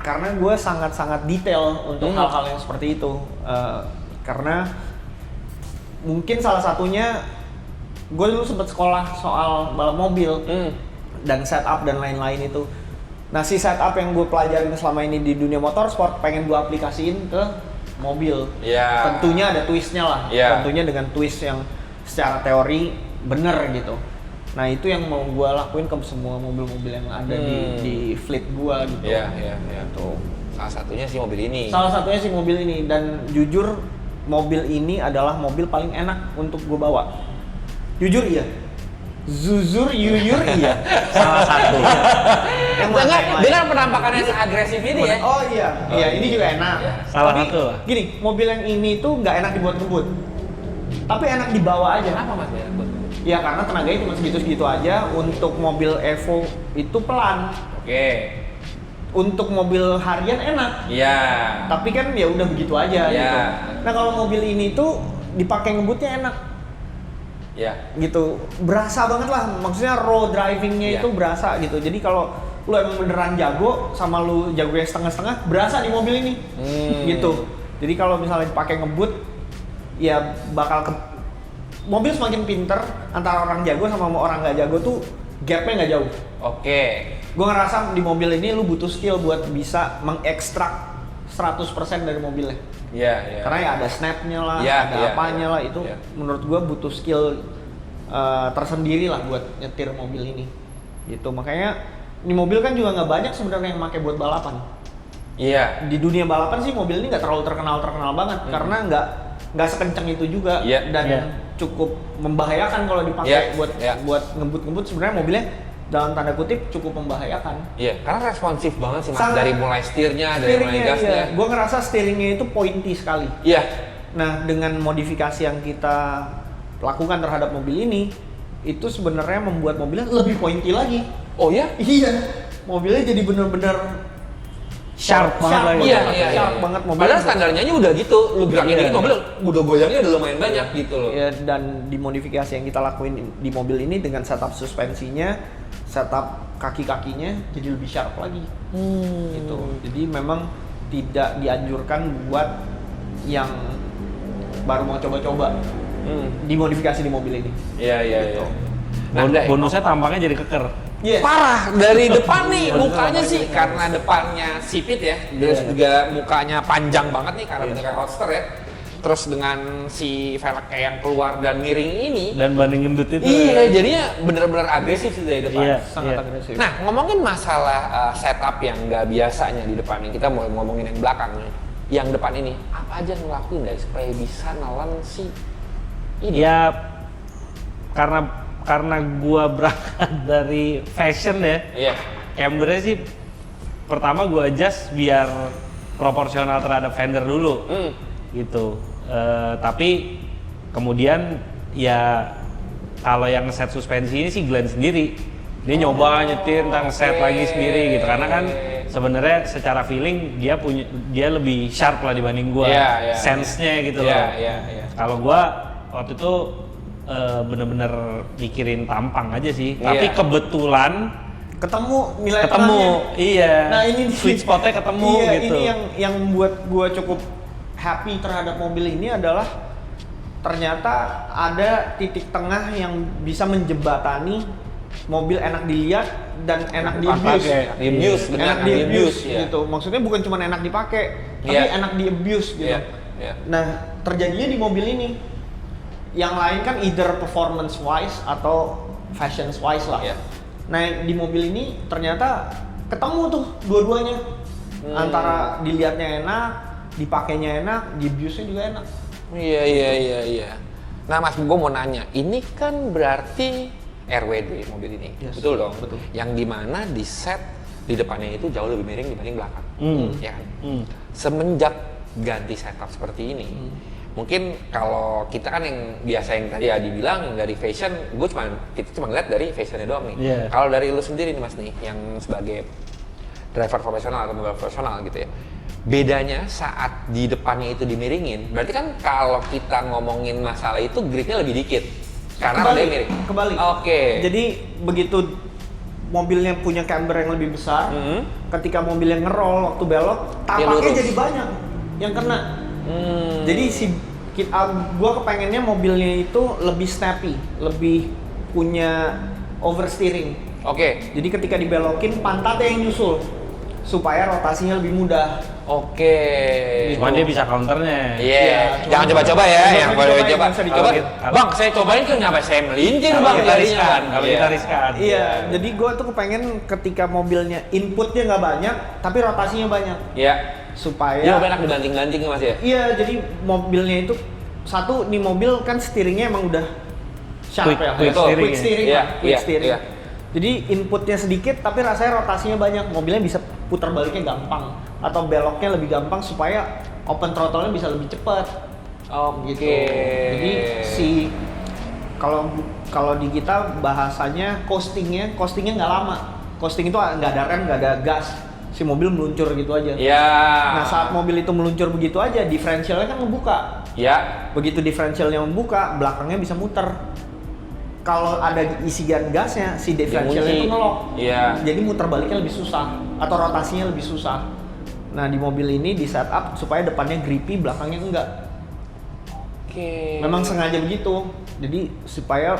Karena gue sangat-sangat detail untuk hal-hal yang seperti itu. Karena mungkin salah satunya gue dulu sempat sekolah soal balap mobil dan setup dan lain-lain itu. Nah si setup yang gue pelajarin selama ini di dunia motorsport pengen gue aplikasiin ke mobil. Tentunya ada twistnya lah. Tentunya dengan twist yang secara teori bener gitu. Nah itu yang mau gue lakuin ke semua mobil-mobil yang ada di fleet gue gitu. Tuh. Salah satunya si mobil ini. Salah satunya si mobil ini, dan jujur mobil ini adalah mobil paling enak untuk gue bawa. Jujur iya. Zuzur yuyur iya. Salah satu. Dengan penampakannya agresif ini ya. Oh iya. Iya, ini juga enak. Salah tapi, satu. Gini, mobil yang ini tuh nggak enak dibuat ngebut. Tapi enak dibawa aja. Kenapa Mas enak buat? Ya karena tenaganya cuma segitu-segitu aja. Untuk mobil Evo itu pelan. Oke. Untuk mobil harian enak. Iya. Tapi kan ya udah begitu aja gitu. Nah, kalau mobil ini tuh dipakai ngebutnya enak. Ya. Gitu, berasa banget lah, maksudnya raw drivingnya itu berasa gitu. Jadi kalau lu emang beneran jago sama lu jago yang setengah-setengah, berasa di mobil ini gitu. Jadi kalau misalnya dipakai ngebut, ya bakal mobil semakin pinter antara orang jago sama orang nggak jago tuh gapnya nggak jauh. Oke. Gue ngerasa di mobil ini lu butuh skill buat bisa mengekstrak 100% dari mobilnya. Iya. Karena ya ada snapnya lah, ada apanya lah, itu menurut gua butuh skill tersendiri lah buat nyetir mobil ini. Gitu, makanya ini mobil kan juga nggak banyak sebenarnya yang pakai buat balapan. Iya. Di dunia balapan sih mobil ini nggak terlalu terkenal banget karena nggak sekencang itu juga dan cukup membahayakan kalau dipakai buat ngebut sebenarnya mobilnya dalam tanda kutip cukup membahayakan. Iya, karena responsif banget sih Mas, dari mulai setirnya, dari mulai gasnya. Iya. Gue ngerasa steeringnya itu pointy sekali. Iya. Nah, dengan modifikasi yang kita lakukan terhadap mobil ini, itu sebenarnya membuat mobilnya lebih pointy lagi. Oh ya? Iya. Mobilnya jadi bener-bener sharp banget lagi. Iya. Sharp banget mobil. Padahal standarnya udah gitu, lu gerakin dikit mobil udah goyangnya udah lumayan banyak gitu loh. Iya, dan di modifikasi yang kita lakuin di mobil ini dengan setup suspensinya, setup kaki-kakinya jadi lebih sharp lagi. Gitu. Jadi memang tidak dianjurkan buat yang baru mau coba-coba dimodifikasi di mobil ini. Iya. Bonusnya tampangnya jadi keker. Yes. Parah dari depan nih mukanya sih karena depannya sipit ya, terus juga mukanya panjang banget nih karena bentuknya roadster ya. Terus dengan si velg yang keluar dan miring ini dan banding gendut itu. Iya, jadinya bener-bener agresif sih dari depan. Iya, sangat agresif. Nah, ngomongin masalah setup yang nggak biasanya di depan ini, kita mau ngomongin yang belakang nih. Yang depan ini, apa aja yang ngelakuin guys supaya bisa nelen si ini? Ya, karena gua berangkat dari fashion ya. Iya. Cambernya sih pertama gua adjust biar proporsional terhadap fender dulu. Gitu. Tapi kemudian ya kalau yang set suspensi ini sih Glenn sendiri. Dia nyoba nyetir tentang set lagi sendiri gitu. Karena kan sebenarnya secara feeling dia lebih sharp lah dibanding gua. Sense-nya gitu loh. Kalau gua waktu itu bener-bener mikirin tampang aja sih. Tapi kebetulan ketemu nilai iya. Nah ini sweet spotnya ketemu gitu. Ini yang membuat gua cukup happy terhadap mobil ini adalah ternyata ada titik tengah yang bisa menjembatani mobil enak dilihat dan enak di-abuse. Enak di-abuse gitu. Maksudnya bukan cuma enak dipakai, tapi enak di-abuse gitu. Nah, terjadinya di mobil ini. Yang lain kan either performance wise atau fashion wise lah. Nah, di mobil ini ternyata ketemu tuh dua-duanya. Antara dilihatnya enak, dipakainya enak, di-abuse-nya juga enak. Iya. Nah Mas, gue mau nanya, ini kan berarti RWD mobil ini, betul dong? Betul. Yang dimana di set di depannya itu jauh lebih miring dibanding belakang, ya kan? Semenjak ganti setup seperti ini, mungkin kalau kita kan yang biasa yang tadi Adi bilang yang dari fashion, kita cuma ngeliat dari fashionnya doang nih. Yeah. Kalau dari lu sendiri nih Mas nih, yang sebagai driver profesional atau mobil profesional gitu ya, bedanya saat di depannya itu dimiringin, berarti kan kalau kita ngomongin masalah itu gripnya lebih dikit karena rodanya miring. Kebalik. Oke. Jadi begitu mobilnya punya camber yang lebih besar, ketika mobilnya ngerol waktu belok, tapaknya jadi banyak yang kena. Jadi gua kepengennya mobilnya itu lebih snappy, lebih punya oversteering. Oke. Jadi ketika dibelokin pantatnya yang nyusul supaya rotasinya lebih mudah. Oke. Cuman dia bisa counternya. Iya. Jangan coba-coba ya, yang boleh coba. Coba. Bang, saya cobain tuh nyampe saya melintir Bang tadinya kan. Kalau kita riskan. Iya, jadi gua tuh kepengen ketika mobilnya inputnya nggak banyak, tapi rotasinya banyak. Iya. Supaya Dia enak dibanting-banting ya Mas ya? Iya, jadi mobilnya itu satu nih mobil kan steeringnya emang udah sharp Quick- ya, quick steering quick ya. steering, Iya, quick iya, steering. iya. Jadi inputnya sedikit tapi rasanya rotasinya banyak, mobilnya bisa putar baliknya gampang atau beloknya lebih gampang supaya open throttle-nya bisa lebih cepat. Oke. Gitu. Jadi kalau di kita bahasanya coastingnya nggak lama. Coasting itu nggak ada rem, nggak ada gas, si mobil meluncur gitu aja. Iya. Nah saat mobil itu meluncur begitu aja, diferensialnya kan membuka. Ya. Begitu diferensialnya membuka, belakangnya bisa muter. Kalau ada isian gasnya, si diferensialnya itu ngelok. Iya. Jadi muter baliknya lebih susah atau rotasinya lebih susah. Nah di mobil ini di setup supaya depannya grippy, belakangnya enggak. Oke. Memang sengaja begitu. Jadi supaya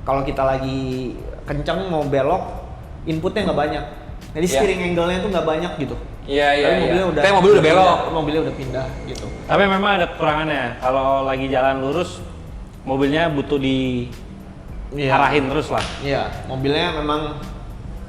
kalau kita lagi kenceng mau belok, inputnya nggak banyak. Jadi steering angle-nya itu nggak banyak gitu. Iya, iya, Tapi iya. mobilnya Mobil udah belok. Mobilnya udah pindah gitu. Tapi memang ada kekurangannya. Kalau lagi jalan lurus, mobilnya butuh diarahin terus lah. Iya, mobilnya memang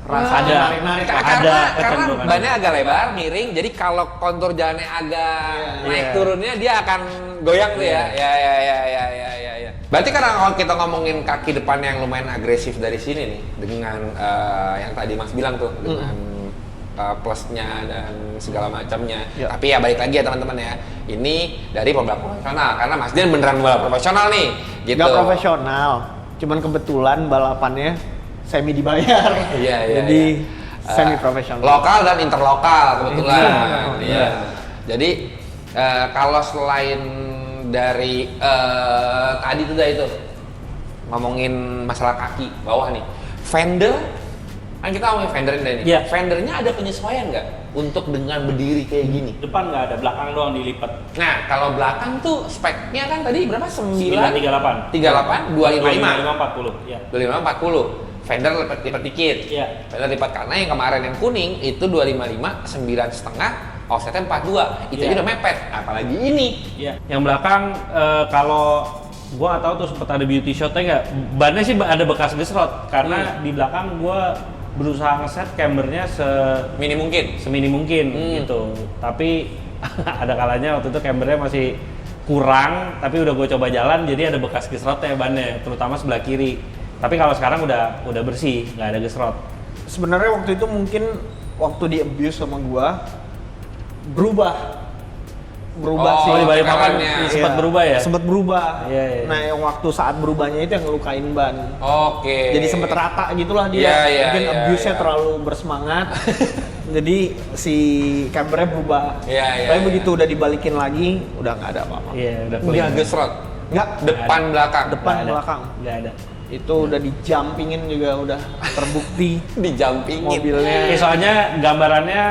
rasa Ada. narik-narik. Karena kecenderungan. bannya agak lebar, miring, jadi kalau kontur jalannya agak naik turunnya dia akan goyang tuh ya. Ya. Berarti karena kalau kita ngomongin kaki depan yang lumayan agresif dari sini nih, dengan yang tadi Mas bilang tuh, dengan plusnya dan segala macamnya. Ya. Tapi ya balik lagi ya teman-teman ya, ini dari pembalap profesional, karena Mas Dian beneran pembalap profesional nih, gitu. Nggak profesional, cuman kebetulan balapannya semi dibayar. Iya. Jadi semi profesional. Lokal dan interlokal kebetulan. Iya. Iya. Jadi kalau selain dari tadi tuh itu ngomongin masalah kaki bawah nih, fender kan kita ngomongin fender ini. Iya. Fendernya ada penyesuaian nggak untuk dengan berdiri kayak gini? Depan nggak ada, belakang doang dilipat. Nah kalau belakang tuh speknya kan tadi berapa? 938. 38, 255. 2540. Ya. 255 40. Fender lipat dikit. Iya. Fender lipat karena yang kemarin yang kuning itu 255 9,5, offsetnya 42. Itu Iya. udah mepet, apalagi ini. Iya. Yang belakang kalau gua nggak tahu tuh sempat ada beauty shotnya nggak. Bannya sih ada bekas gesrot karena di belakang gua berusaha ngeset cambernya Mini mungkin. semini mungkin gitu. Tapi ada kalanya waktu itu cambernya masih kurang, tapi udah gue coba jalan jadi ada bekas gesrotnya bannya, terutama sebelah kiri. Tapi kalau sekarang udah bersih, nggak ada gesrot. Sebenarnya waktu itu mungkin waktu di abuse sama gua berubah sih. Oh, di balik papan papannya. sempat berubah ya? Sempat berubah. Iya. Nah, yang waktu saat berubahnya itu yang ngelukain ban. Oke. Jadi sempet rata gitulah dia. Iya, Mungkin iya, abuse-nya iya. terlalu bersemangat. Jadi si cambernya berubah. Iya, Tapi iya. begitu udah dibalikin lagi, udah nggak ada apa-apa. Iya, udah Udah gesrot. Nggak, Depan belakang. depan Nggak ada. belakang. Nggak ada. Itu udah dijumpingin juga udah terbukti Dijampingin. mobilnya. Soalnya gambarannya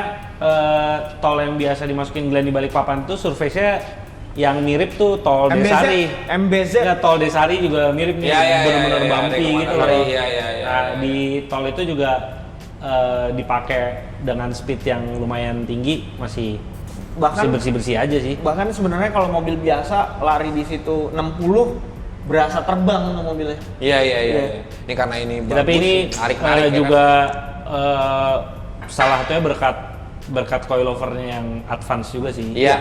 tol yang biasa dimasukin Glenn di balik papan tuh surface-nya yang mirip tuh tol Desari. MBZ. Ya, tol Desari juga mirip nih, Iya, iya, bener-bener iya, iya, bumpy ada gitu kemana-mana. loh. Iya. Nah, di tol itu juga dipakai dengan speed yang lumayan tinggi, masih bersih-bersih aja sih. Bahkan sebenarnya kalau mobil biasa lari di situ 60 berasa terbang tuh mobilnya. Iya. Iya. Ini karena ini bagus. Ya, tapi ini narik-narik ya juga salah satunya berkat coilovernya yang advance juga sih. Iya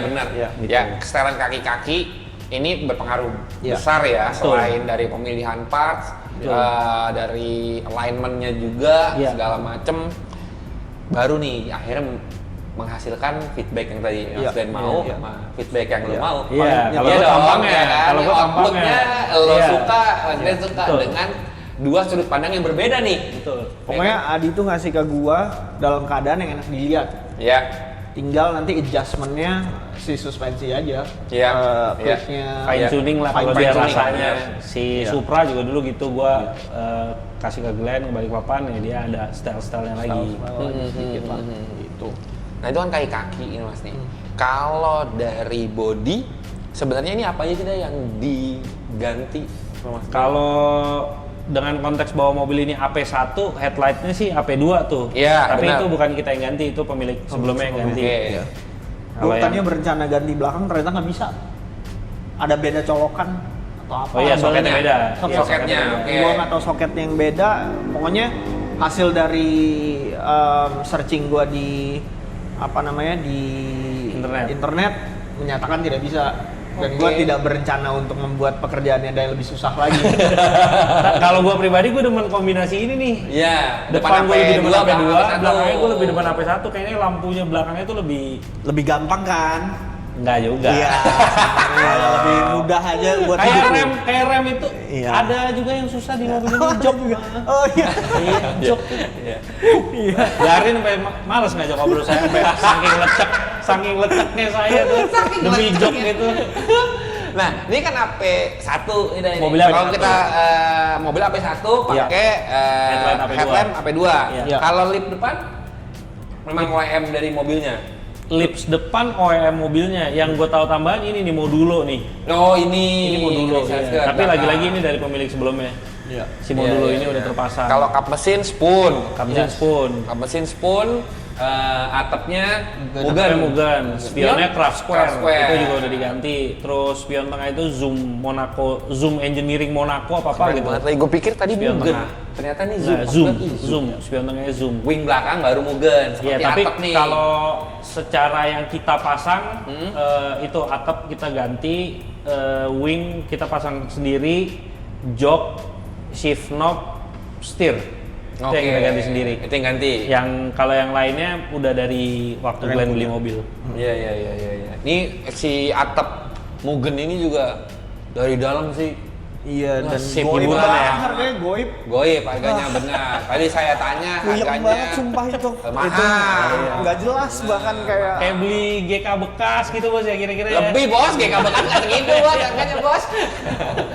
benar. Iya, gitu. Ya, setelan kaki-kaki ini berpengaruh Iya. besar ya, Betul. selain dari pemilihan parts, Betul. dari alignment-nya juga, Iya. segala macem. Baru nih, akhirnya menghasilkan feedback yang tadi Mas Ben mau sama feedback yang lu mau. Iya, kalau gua tampangnya, kalau gua tampangnya lo suka, Mas Ben suka dengan dua sudut pandang yang berbeda nih. Betul. Pokoknya Adi tuh ngasih ke gua dalam keadaan yang enak dilihat. Iya. Tinggal nanti adjustment-nya si suspensi aja. Iya. Plate-nya. Fine tuning lah kalau Fine biar tuning. rasanya. Si Supra juga dulu gitu gua kasih ke Glenn ke Balikpapan ya dia ada style-stylenya lagi. Sedikit lah. Gitu. Nah itu kan kaki ini Mas nih. Kalau dari body sebenarnya ini apa aja sih yang diganti Mas? Kalau dengan konteks bawa mobil ini AP1, headlightnya sih AP2 tuh. Iya, tapi benar. itu bukan kita yang ganti, itu pemilik sebelumnya yang ganti. Iya. Gue tadinya berencana ganti belakang, ternyata nggak bisa. Ada beda colokan atau apa. Oh iya, soketnya Soketnya. beda. Iya, soketnya, oke. Gue nggak tahu soketnya yang beda. Pokoknya hasil dari searching gue di di internet menyatakan tidak bisa. Dan gue tidak berencana untuk membuat pekerjaannya Day lebih susah lagi. Kalau gue pribadi gue demen kombinasi ini nih. Iya. Depan gue lebih demen AP2, belakang belakangnya gue lebih demen AP1. Kayaknya lampunya belakangnya tuh lebih gampang kan? enggak juga. Iya. Lebih mudah aja buat Kayak rem itu Iya. ada juga yang susah di mobil ini jok juga. Oh iya. Jok. Iya. Garin sampai males ngajak ngobrol saya sampai saking leceknya saya tuh demi jok gitu. Nah, ini kan AP1 ini. Mobilnya Kalau AP1. kita mobil AP1 pakai headlamp AP2. Iya. Kalau lip depan memang OEM dari mobilnya. Lips depan OEM mobilnya, yang gue tahu tambahan ini nih modulo nih. Oh, ini Modulo. saya Iya. lihat Tapi belakang. lagi-lagi ini dari pemilik sebelumnya. Iya. Si modulo Iya, ini iya, udah iya. terpasang. Kalau kap mesin spoon. Kap mesin spoon. Kap mesin spoon, atapnya Atapnya Mugan, spionnya Craft Square. Craft Square. Itu juga udah diganti. Terus spion tengah itu Zoom Engineering Monaco apa gitu. Gue pikir tadi Spion Mugen. tengah. Ternyata nih Nah, Zoom, spion tengahnya Zoom. Wing belakang baru Mugen. Iya, Seperti tapi atap nih. kalau secara yang kita pasang itu atap kita ganti, wing kita pasang sendiri, jok, shift knob, steer. Itu yang kita ganti sendiri. Itu yang ganti. Yang kalau yang lainnya udah dari waktu Glenn beli mobil. Iya. Ini si atap Mugen ini juga dari dalam sih. Iya, dan Sip goib hiburan banget ya. harganya goib. Goib harganya benar. Tadi saya tanya Kuyang harganya. banget sumpah itu. Mahal. Itu nggak jelas bahkan kayak Kayak beli GK bekas gitu bos ya kira-kira ya. Lebih bos, GK bekas nggak segitu bos harganya bos.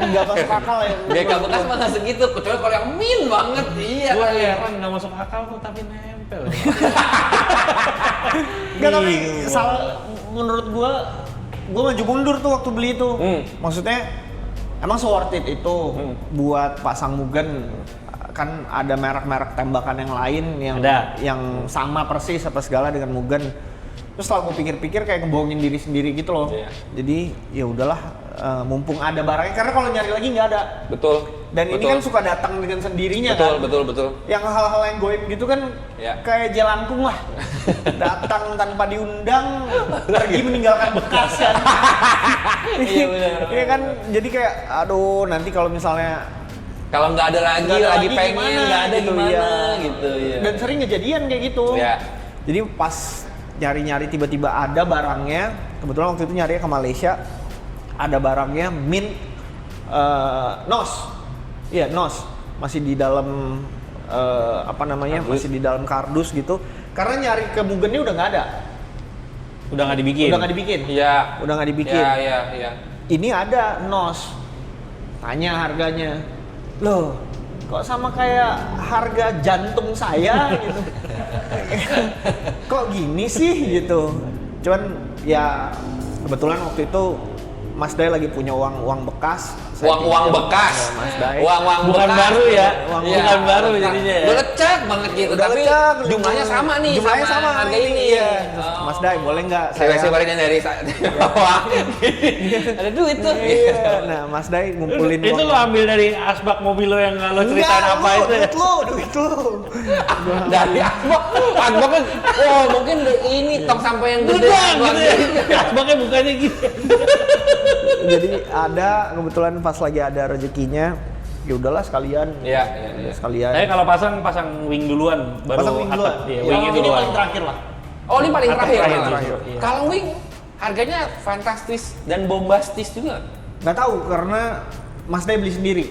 nggak masuk akal ya. GK bekas mah nggak segitu, kecuali kalau yang min banget. Iya. Gua kan. heran nggak masuk akal tuh tapi nempel. Nggak, tapi menurut gua maju mundur tuh waktu beli itu. Maksudnya emang worth it itu buat pasang Mugen. Kan ada merek-merek tembakan yang lain yang sama persis apa segala dengan Mugen. Terus setelah gue pikir-pikir kayak ngebohongin diri sendiri gitu loh. Iya. Jadi ya udahlah, mumpung ada barangnya, karena kalau nyari lagi nggak ada. Betul. Dan ini kan suka datang dengan sendirinya kan. Betul. Yang hal-hal yang goib gitu kan Ya. kayak jelangkung lah. Datang tanpa diundang, pergi meninggalkan bekas kan. Iya, benar. Iya kan, jadi kayak aduh nanti kalau misalnya Kalau nggak ada lagi, nggak ada lagi pengen gimana, nggak ada gitu, gimana iya. gitu ya. Dan sering kejadian kayak gitu. Ya. Jadi pas nyari-nyari tiba-tiba ada barangnya, kebetulan waktu itu nyari ke Malaysia, ada barangnya mint NOS. Iya, NOS. Masih di dalam Kardus. masih di dalam kardus gitu. Karena nyari ke Mugennya udah nggak ada. Udah nggak dibikin. Udah nggak dibikin. Iya. Udah nggak dibikin. Iya. Ini ada NOS. Tanya harganya. Loh, kok sama kayak harga jantung saya gitu. Kok gini sih gitu. Cuman ya kebetulan waktu itu Mas Day lagi punya uang bekas. Uang bekas. Mas Day. Uang Bukan bekas. baru ya. Iya. Bukan baru jadinya ya. Udah lecek banget gitu, Udah tapi lecek, jumlahnya sama nih. Jumlahnya sama harga ini. Iya. Oh. Mas Day, boleh nggak Saya baliknya dari bawah. Ada duit tuh. Iya. Nah, Mas Day ngumpulin Itu lo ambil dari asbak mobil lo yang lo ceritain apa itu ya? Duit lu. Dari asbak kan, oh mungkin ini tong sampah yang gede. Gedang gitu ya. Asbaknya bukannya gitu. Jadi ada kebetulan pas lagi ada rezekinya, ya udahlah sekalian. Iya. Sekalian. Tapi kalau pasang wing duluan, baru Pasang wing duluan. atap. Iya, Ya, wingnya ini duluan. paling terakhir lah. Oh, ini paling terakhir. Terakhir. Kalau wing harganya fantastis dan bombastis juga. Nggak tahu karena Mas Day beli sendiri.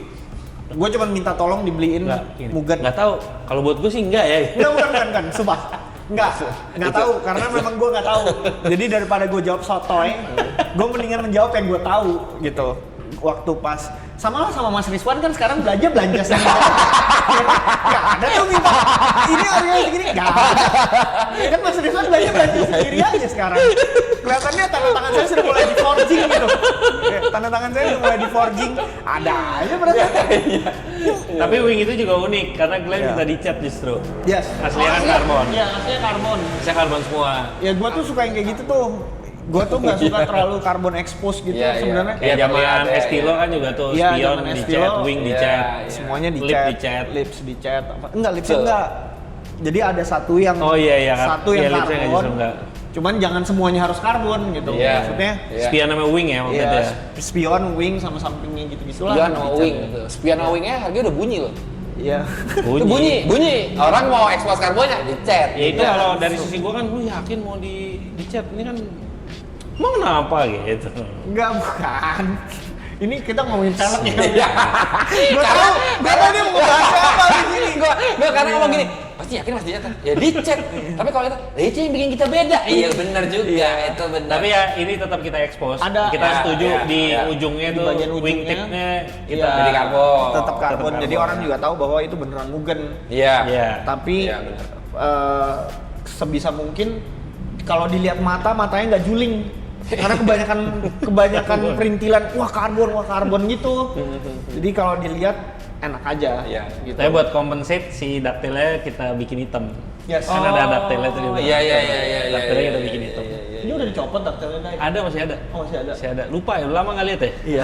Gue cuma minta tolong dibeliin Mugen. Nggak tahu. Kalau buat gue sih enggak ya. Bukan, sumpah. Nggak tahu karena memang gue nggak tahu. Jadi daripada gue jawab sotoy, gue mendingan menjawab yang gue tahu gitu. Waktu pas sama Mas Rizwan kan sekarang belanja sendiri. Nggak ada tuh minta ini harganya segini, nggak ada. Kan Mas Rizwan belanja sendiri aja sekarang. Kelihatannya tanda tangan saya sudah mulai di forging gitu. Tanda tangan saya sudah mulai di forging. Ada aja berarti. Tapi wing itu juga unik karena Glenn minta dicat justru. Yes. Aslinya kan karbon. Iya, aslinya karbon. Saya karbon semua. Ya gua tuh suka yang kayak gitu tuh. Gua tuh nggak suka terlalu karbon expose gitu sebenarnya. Kayak zaman Estilo kan juga tuh, spion dicat, wing dicat, semuanya lip dicat, dicat, lips dicat. Enggak, lipsnya enggak. Jadi ada satu yang satu yang karbon. Cuman jangan semuanya harus karbon gitu. Maksudnya spion sama wing ya maksudnya. Spion, wing sama sampingnya gitu-gitu lah. Spion sama wing gitu. Spion sama wingnya harganya udah bunyi loh. Iya. Itu bunyi. Orang mau expose karbonnya dicat. Ya itu kalau dari sisi gua kan, lu yakin mau dicat? Ini kan emang kenapa gitu? Enggak, bukan. Ini kita ngomongin caleg ya. Gue tahu dia mau bahas apa di sini. Gue karena ngomong gini, pasti yakin Mas dicat. Ya dicat. Tapi kalau itu yang bikin kita beda. Iya benar juga, itu benar. Tapi ya ini tetap kita expose. Kita setuju di ujungnya tuh wing tip-nya kita jadi karbon. Tetap karbon. Jadi orang juga tahu bahwa itu beneran Mugen. Iya. Tapi sebisa mungkin kalau dilihat matanya nggak juling. Karena kebanyakan perintilan wah karbon gitu. Jadi kalau dilihat enak aja gitu. Tapi buat compensate si daktilnya kita bikin hitam. Yes. Kan ada daktilnya tuh. Iya. Daktilnya kita bikin hitam. Ini udah dicopot daktilnya. Masih ada. Oh, masih ada. Lupa ya, lama nggak lihat ya? Iya.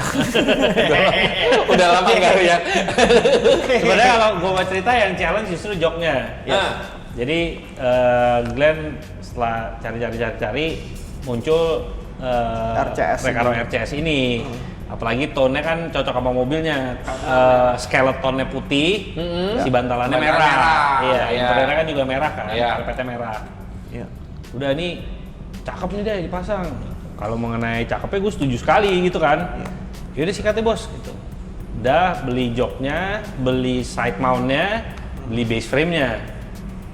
Udah lama nggak lihat. Sebenarnya kalau gue mau cerita yang challenge justru joknya. Jadi Glenn setelah cari muncul Recaro RCS ini. Apalagi tone-nya kan cocok sama mobilnya. Skeletonnya putih, si bantalannya merah. Iya, interiornya kan juga merah kan, karpetnya merah. Iya. Udah nih cakep nih deh dipasang. Kalau mengenai cakepnya gue setuju sekali gitu kan. Yaudah sikatnya bos gitu. Udah beli joknya, beli side mount-nya, beli base frame-nya.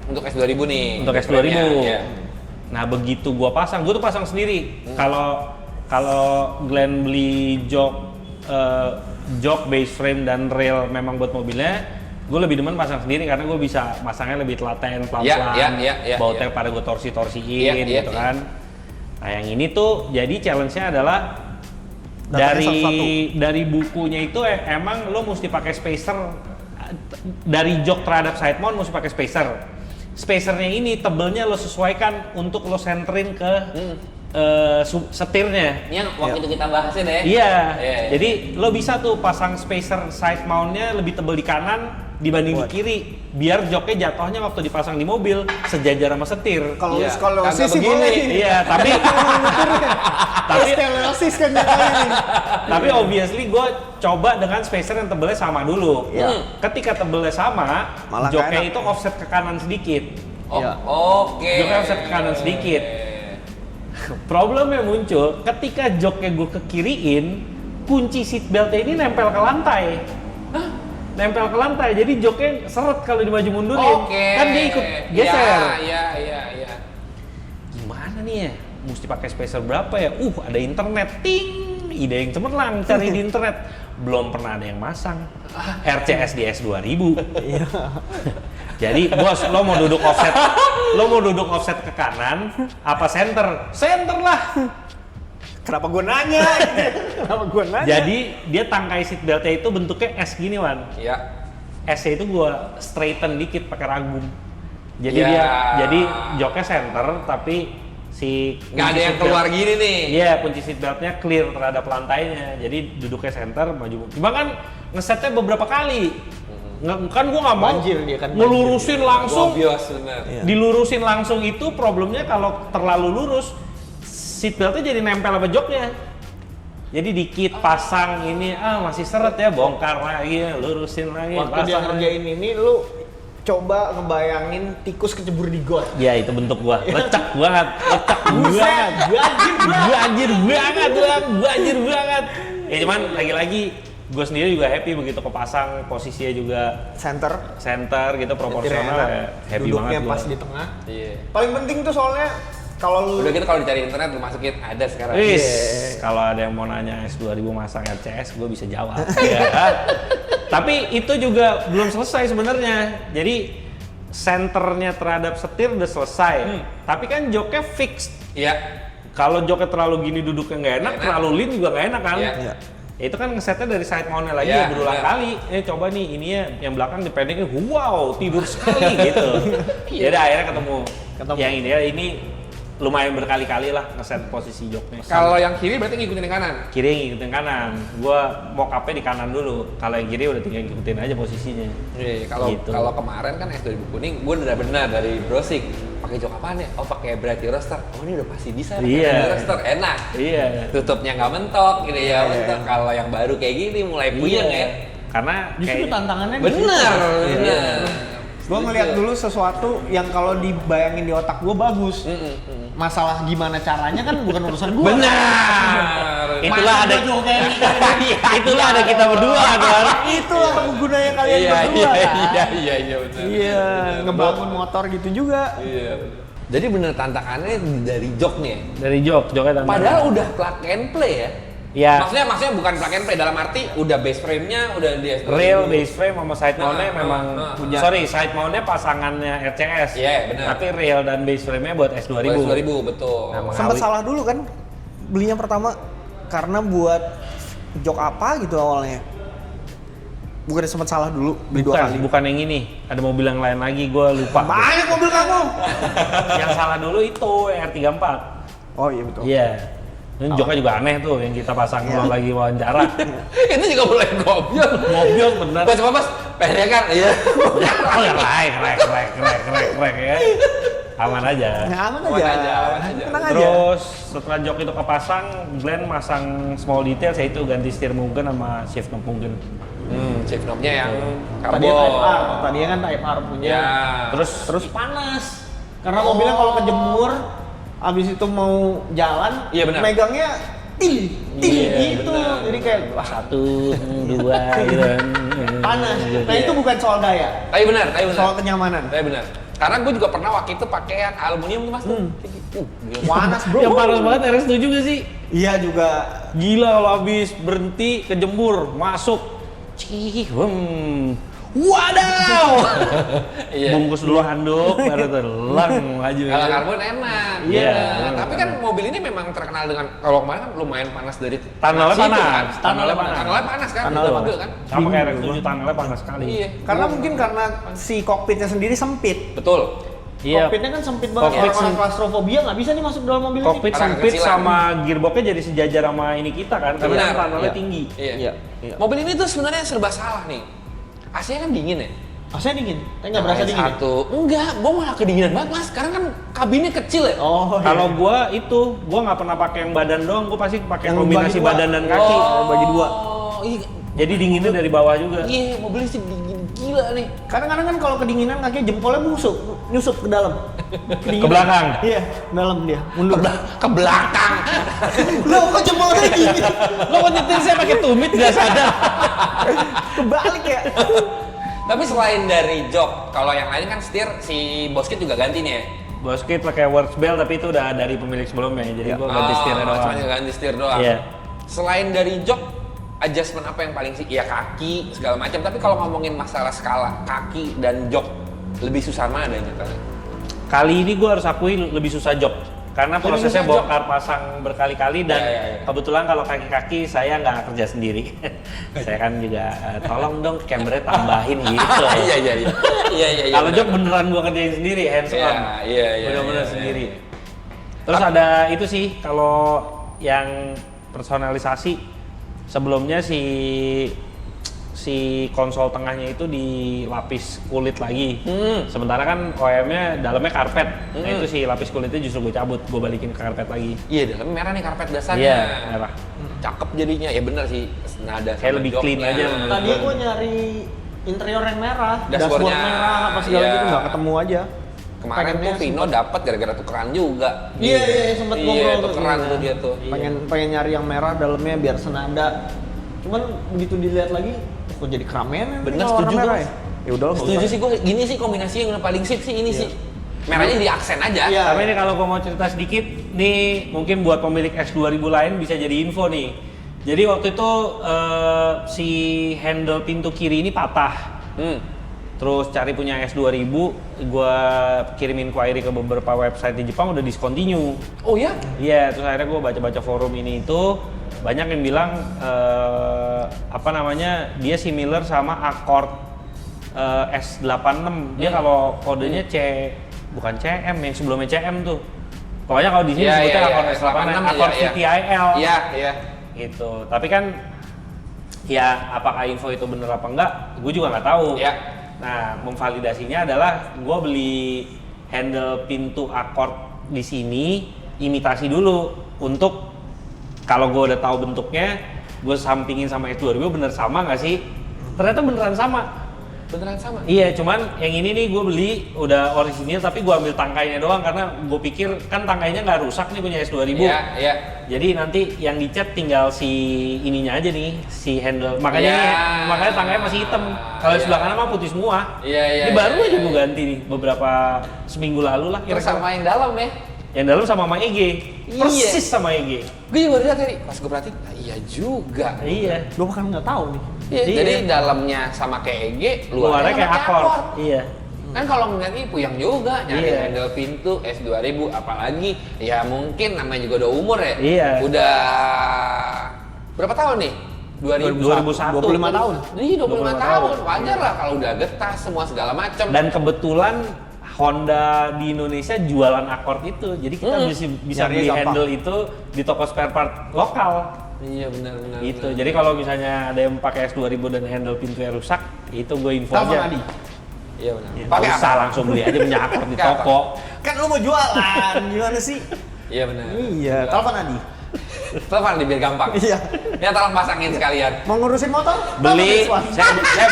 Untuk S2000 nih. Untuk S2000. Nah begitu gue tuh pasang sendiri. Kalau Glenn beli jok, base frame dan rail memang buat mobilnya, gue lebih demen pasang sendiri karena gue bisa masangnya lebih telaten, pelan-pelan, bautnya pada gue torsi-torsiin gitu kan. Nah yang ini tuh jadi challenge-nya adalah dari bukunya itu emang lo mesti pakai spacer dari jok terhadap side mount mesti pakai spacer. Spacernya ini tebelnya lo sesuaikan untuk lo centerin ke setirnya. Yang waktu itu kita bahasin ya. Iya. Jadi lo bisa tuh pasang spacer side mountnya lebih tebel di kanan dibanding di kiri, biar joknya jatuhnya waktu dipasang di mobil sejajar sama setir. Kalau sih boleh. Iya, tapi stereosis kan jatuhnya. Tapi obviously gue coba dengan spacer yang tebelnya sama dulu. Ketika tebelnya sama, joknya itu offset ke kanan sedikit. Oke. Joknya offset ke kanan sedikit. Problemnya muncul ketika joknya gue kekiriin, kunci seatbeltnya ini nempel ke lantai. Nempel ke lantai, jadi joknya seret kalau dimaju mundurin. Kan dia ikut geser. Iya. Gimana nih ya? Mesti pakai spacer berapa ya? Ada internet, ting! Ide yang cemerlang cari di internet. Belum pernah ada yang masang. RCS di S2000. Iya. Jadi bos, lo mau duduk offset ke kanan, apa center? Center lah. Kenapa gue nanya? Jadi dia tangkai seatbeltnya itu bentuknya S gini Wan. Iya. S-nya itu gue straighten dikit pakai ragum. Jadi jadi joknya center tapi si nggak ada yang keluar gini nih. Iya, kunci seatbeltnya clear terhadap lantainya. Jadi duduknya center, maju. Cuma kan ngesetnya beberapa kali. Kan gue nggak mau ngelurusin langsung. Dilurusin langsung itu problemnya kalau terlalu lurus. Seatbeltnya jadi nempel sama joknya. Jadi dikit pasang ini masih seret ya, bongkar lagi, lurusin lagi. Waktu dia ngerjain ini lu coba ngebayangin tikus kecebur di got. Ya itu bentuk gua. Lecek banget. Banjir banget. Ya cuman lagi-lagi gue sendiri juga happy begitu kepasang, posisinya juga center gitu, proporsional ya, happy duduknya banget pas gua. di tengah. Iya. Paling penting tuh soalnya kalau lu Udah gitu kalau dicari internet lu masukin ada sekarang. Kalau ada yang mau nanya S2000 masang RCS, gue bisa jawab. Ya. Tapi itu juga belum selesai sebenarnya. Jadi senternya terhadap setir udah selesai. Tapi kan joknya fixed. Iya. Kalau joknya terlalu gini duduknya nggak enak, terlalu lean juga nggak enak kan? Iya. Ya itu kan ngesetnya dari side mount-nya lagi Ya, ya, berulang kali. Coba nih ininya yang belakang dipendekin, wow tidur sekali gitu. Jadi akhirnya ketemu. Yang ini lumayan berkali-kali lah ngeset posisi joknya. Kalau yang kiri berarti ngikutin yang kanan. Kiri yang ngikutin kanan, gua mock up-nya di kanan dulu. Kalau yang kiri udah tinggal ngikutin aja posisinya. Iya, kalau Gitu. kalau kemarin kan S2000 kuning, gue udah benar dari browsing. Pakai jok apaan ya? Oh pakai Brady Roster. Oh ini udah pasti bisa. Iya. Brady Roster enak. Iya. Tutupnya nggak mentok, gitu ya. Mentok. Kalau yang baru kayak gini mulai puyeng ya. Karena justru kayak tantangannya di Bener. situ. Bener. Gue ngeliat dulu sesuatu yang kalau dibayangin di otak gue bagus. Masalah gimana caranya kan bukan urusan gue. Benar. itulah ada itulah ada kita berdua kan. Itulah gunanya kalian berdua. Iya benar. Iya, ngebangun motor gitu juga. Iya. Jadi bener tantangannya dari jok nih. Ya? Dari joknya tantangan. Padahal udah plug and play ya. Ya. Maksudnya bukan plug and play dalam arti udah base frame-nya udah di S2000. Real base frame sama side mount-nya memang punya. sorry, side mount-nya pasangannya RCS. Iya, benar. Tapi real dan base frame-nya buat S2000. S2000 betul. Nah, Sempat salah dulu kan belinya pertama karena buat jok apa gitu awalnya. Bukan sempat salah dulu beli dua kali. Bukan yang ini. Ada mobil yang lain lagi, gue lupa. Banyak mobil kamu. Yang salah dulu itu R34. Oh iya betul. Iya. Ini joknya juga aneh tuh yang kita pasang kalau lagi wawancara. Itu juga boleh gobyol. Mobil bener. Pas coba pendek kan? Iya. Oh ya krek ya. Aman aja. Aman Aman aja. aja. Tenang aja. Terus setelah jok itu kepasang, Glenn masang small detail, saya itu ganti steer Mugen sama shift knob Mugen. Shift knob-nya yang Tadinya karbon. Type R, tadinya kan Type R punya. Ya. Terus panas. Karena mobilnya kalau kejemur, abis itu mau jalan, Iya, benar. megangnya til Iya, gitu. benar. Jadi kayak wah, 1, 2 gitu. panas. Nah itu bukan soal gaya, Tapi benar. soal kenyamanan. Tapi benar. Karena gue juga pernah waktu itu pakai yang aluminium tuh mas tuh. Panas bro. Yang panas banget RS7 juga sih. Iya juga. Gila kalau habis berhenti kejemur, masuk. Wadaw! Iya. Bungkus dulu handuk, baru terlang maju. Kalau karbon enak. Iya. Tapi kan mobil ini memang terkenal dengan kalau kemarin kan lumayan panas dari Tunnelnya situ panas. kan. Tunnelnya panas. Tunnelnya panas kan. Tunnelnya Itu panas. mobil kan. Sama kayak RS7 tunnelnya panas sekali. Iya. Karena mungkin karena si kokpitnya sendiri sempit. Betul. Iya. Kokpitnya kan sempit banget. Kokpit Orang claustrofobia nggak bisa nih masuk dalam mobil Kokpit ini. Orang sempit kecilan. sama gearboxnya jadi sejajar sama ini kita kan, karena Benar. kan tunnelnya Iya. tinggi. Iya. Iya. Mobil ini tuh sebenarnya serba salah nih. AC-nya kan dingin ya. AC-nya dingin, tapi nggak berasa dingin. Satu. Enggak, gua malah kedinginan banget mas. Sekarang kan kabinnya kecil ya. Oh, Kalau gua nggak pernah pakai yang badan doang, gua pasti pakai Yang kombinasi bagi dua. badan dan kaki. bagi dua. Oh, iya. Jadi dinginnya dari bawah juga. Iya, mobilnya sih dingin gila nih. Kadang-kadang kan kalau kedinginan kakinya jempolnya nyusup ke dalam. Kedinginan. Ke belakang? Iya, dalam dia, mundur. Ke belakang. Loh, kok jempolnya gini? Lo kok nyetir saya pakai tumit nggak sadar? Kebalik ya. Tapi selain dari jok, kalau yang lain kan setir si Boskit juga ganti nih ya. Boskit pakai works bell tapi itu udah dari pemilik sebelumnya, jadi gua ganti setirnya doang. Cuma ganti setir doang. Iya. Selain dari jok, adjustment apa yang paling sih? Ya kaki segala macam. Tapi kalau ngomongin masalah skala kaki dan jok, lebih susah mana nyatanya? Kali ini gua harus akui lebih susah jok. Karena Lebih prosesnya susah jok. bongkar pasang berkali-kali dan Iya. kebetulan kalau kaki-kaki saya nggak kerja sendiri. Saya kan juga tolong dong cambernya tambahin gitu. Iya. Kalau jok beneran gua kerjain sendiri, hands on. Iya. Bener-bener sendiri. Terus ada itu sih kalau yang personalisasi sebelumnya si konsol tengahnya itu dilapis kulit lagi. Sementara kan OEM-nya dalamnya karpet. Nah itu si lapis kulitnya justru gue cabut, gue balikin ke karpet lagi. Iya, dalamnya merah nih karpet dasarnya. Iya, merah. Cakep jadinya. Ya bener sih. Nada Kayak sama lebih joknya. clean aja menurut Tadi gue nyari interior yang merah, Dashboardnya, merah, apa segala iya. gitu nggak ketemu aja. Kemarin tuh Vino dapat gara-gara tukeran juga. Iya, sempet ngobrol tuh. Tukeran tuh dia tuh. Pengen nyari yang merah dalamnya biar senada. Cuman begitu dilihat lagi, kok jadi keramaian. Bener, setuju gue. Ya udah, setuju sih gue. Gini sih kombinasi yang udah paling sip sih ini sih. Merahnya di aksen aja. Iya. Tapi ini kalau gue mau cerita sedikit, nih mungkin buat pemilik S2000 lain bisa jadi info nih. Jadi waktu itu si handle pintu kiri ini patah. Terus cari punya S2000, gue kirim inquiry ke beberapa website di Jepang udah discontinue. Oh ya? Iya, terus akhirnya gue baca-baca forum ini itu banyak yang bilang dia similar sama Accord S86. Dia kalau kodenya bukan CM yang sebelumnya CM tuh. Pokoknya kalau di sini sebutnya Accord S86, Accord VTIL. Iya. Gitu. Tapi kan ya apakah info itu bener apa enggak, gue juga nggak tahu. Iya. Nah, memvalidasinya adalah gue beli handle pintu Accord di sini imitasi dulu untuk kalau gue udah tahu bentuknya, gue sampingin sama S2000 bener sama nggak sih? Ternyata beneran sama. Beneran sama? Iya, cuman yang ini nih gue beli udah orisinil tapi gue ambil tangkainya doang karena gue pikir kan tangkainya nggak rusak nih punya S2000. Iya. Jadi nanti yang dicat tinggal si ininya aja nih, si handle. Makanya tangkainya masih hitam. Kalau sebelah kanan mah putih semua. Iya. Ini baru aja gue ganti nih beberapa seminggu lalu lah Terus kira-kira. sama yang dalam ya? Yang dalam sama EG. Persis sama EG. Gue juga baru lihat tadi, pas gue perhatiin, iya juga. Iya. Gue bahkan nggak tahu nih. Iya. Jadi dalamnya sama kayak EG, luarnya kayak Accord. Iya. Kan kalau ngeliat ini puyang juga nyari Iya. handle pintu S2000, apalagi ya mungkin namanya juga udah umur ya. Iya. Udah berapa tahun nih? 2001. 25 tahun. Iya, 25 tahun. tahun. Wajar lah kalau udah getah semua segala macam. Dan kebetulan Honda di Indonesia jualan Accord itu, jadi kita bisa Nyari beli gampang. handle itu di toko spare part lokal. Iya benar. Gitu. Jadi kalau misalnya ada yang pakai S2000 dan handle pintunya rusak, itu gue info Telepon aja. Adi. Iya benar. Ya, Pakai nggak usah apa? langsung beli aja punya Accord di Pakai apa? toko. Kan lu mau jualan, gimana sih? Iya benar. Iya, telepon Adi. Telepon di biar gampang. Iya. Ya tolong pasangin sekalian. Mau ngurusin motor? Beli, Telepon Rizwan. saya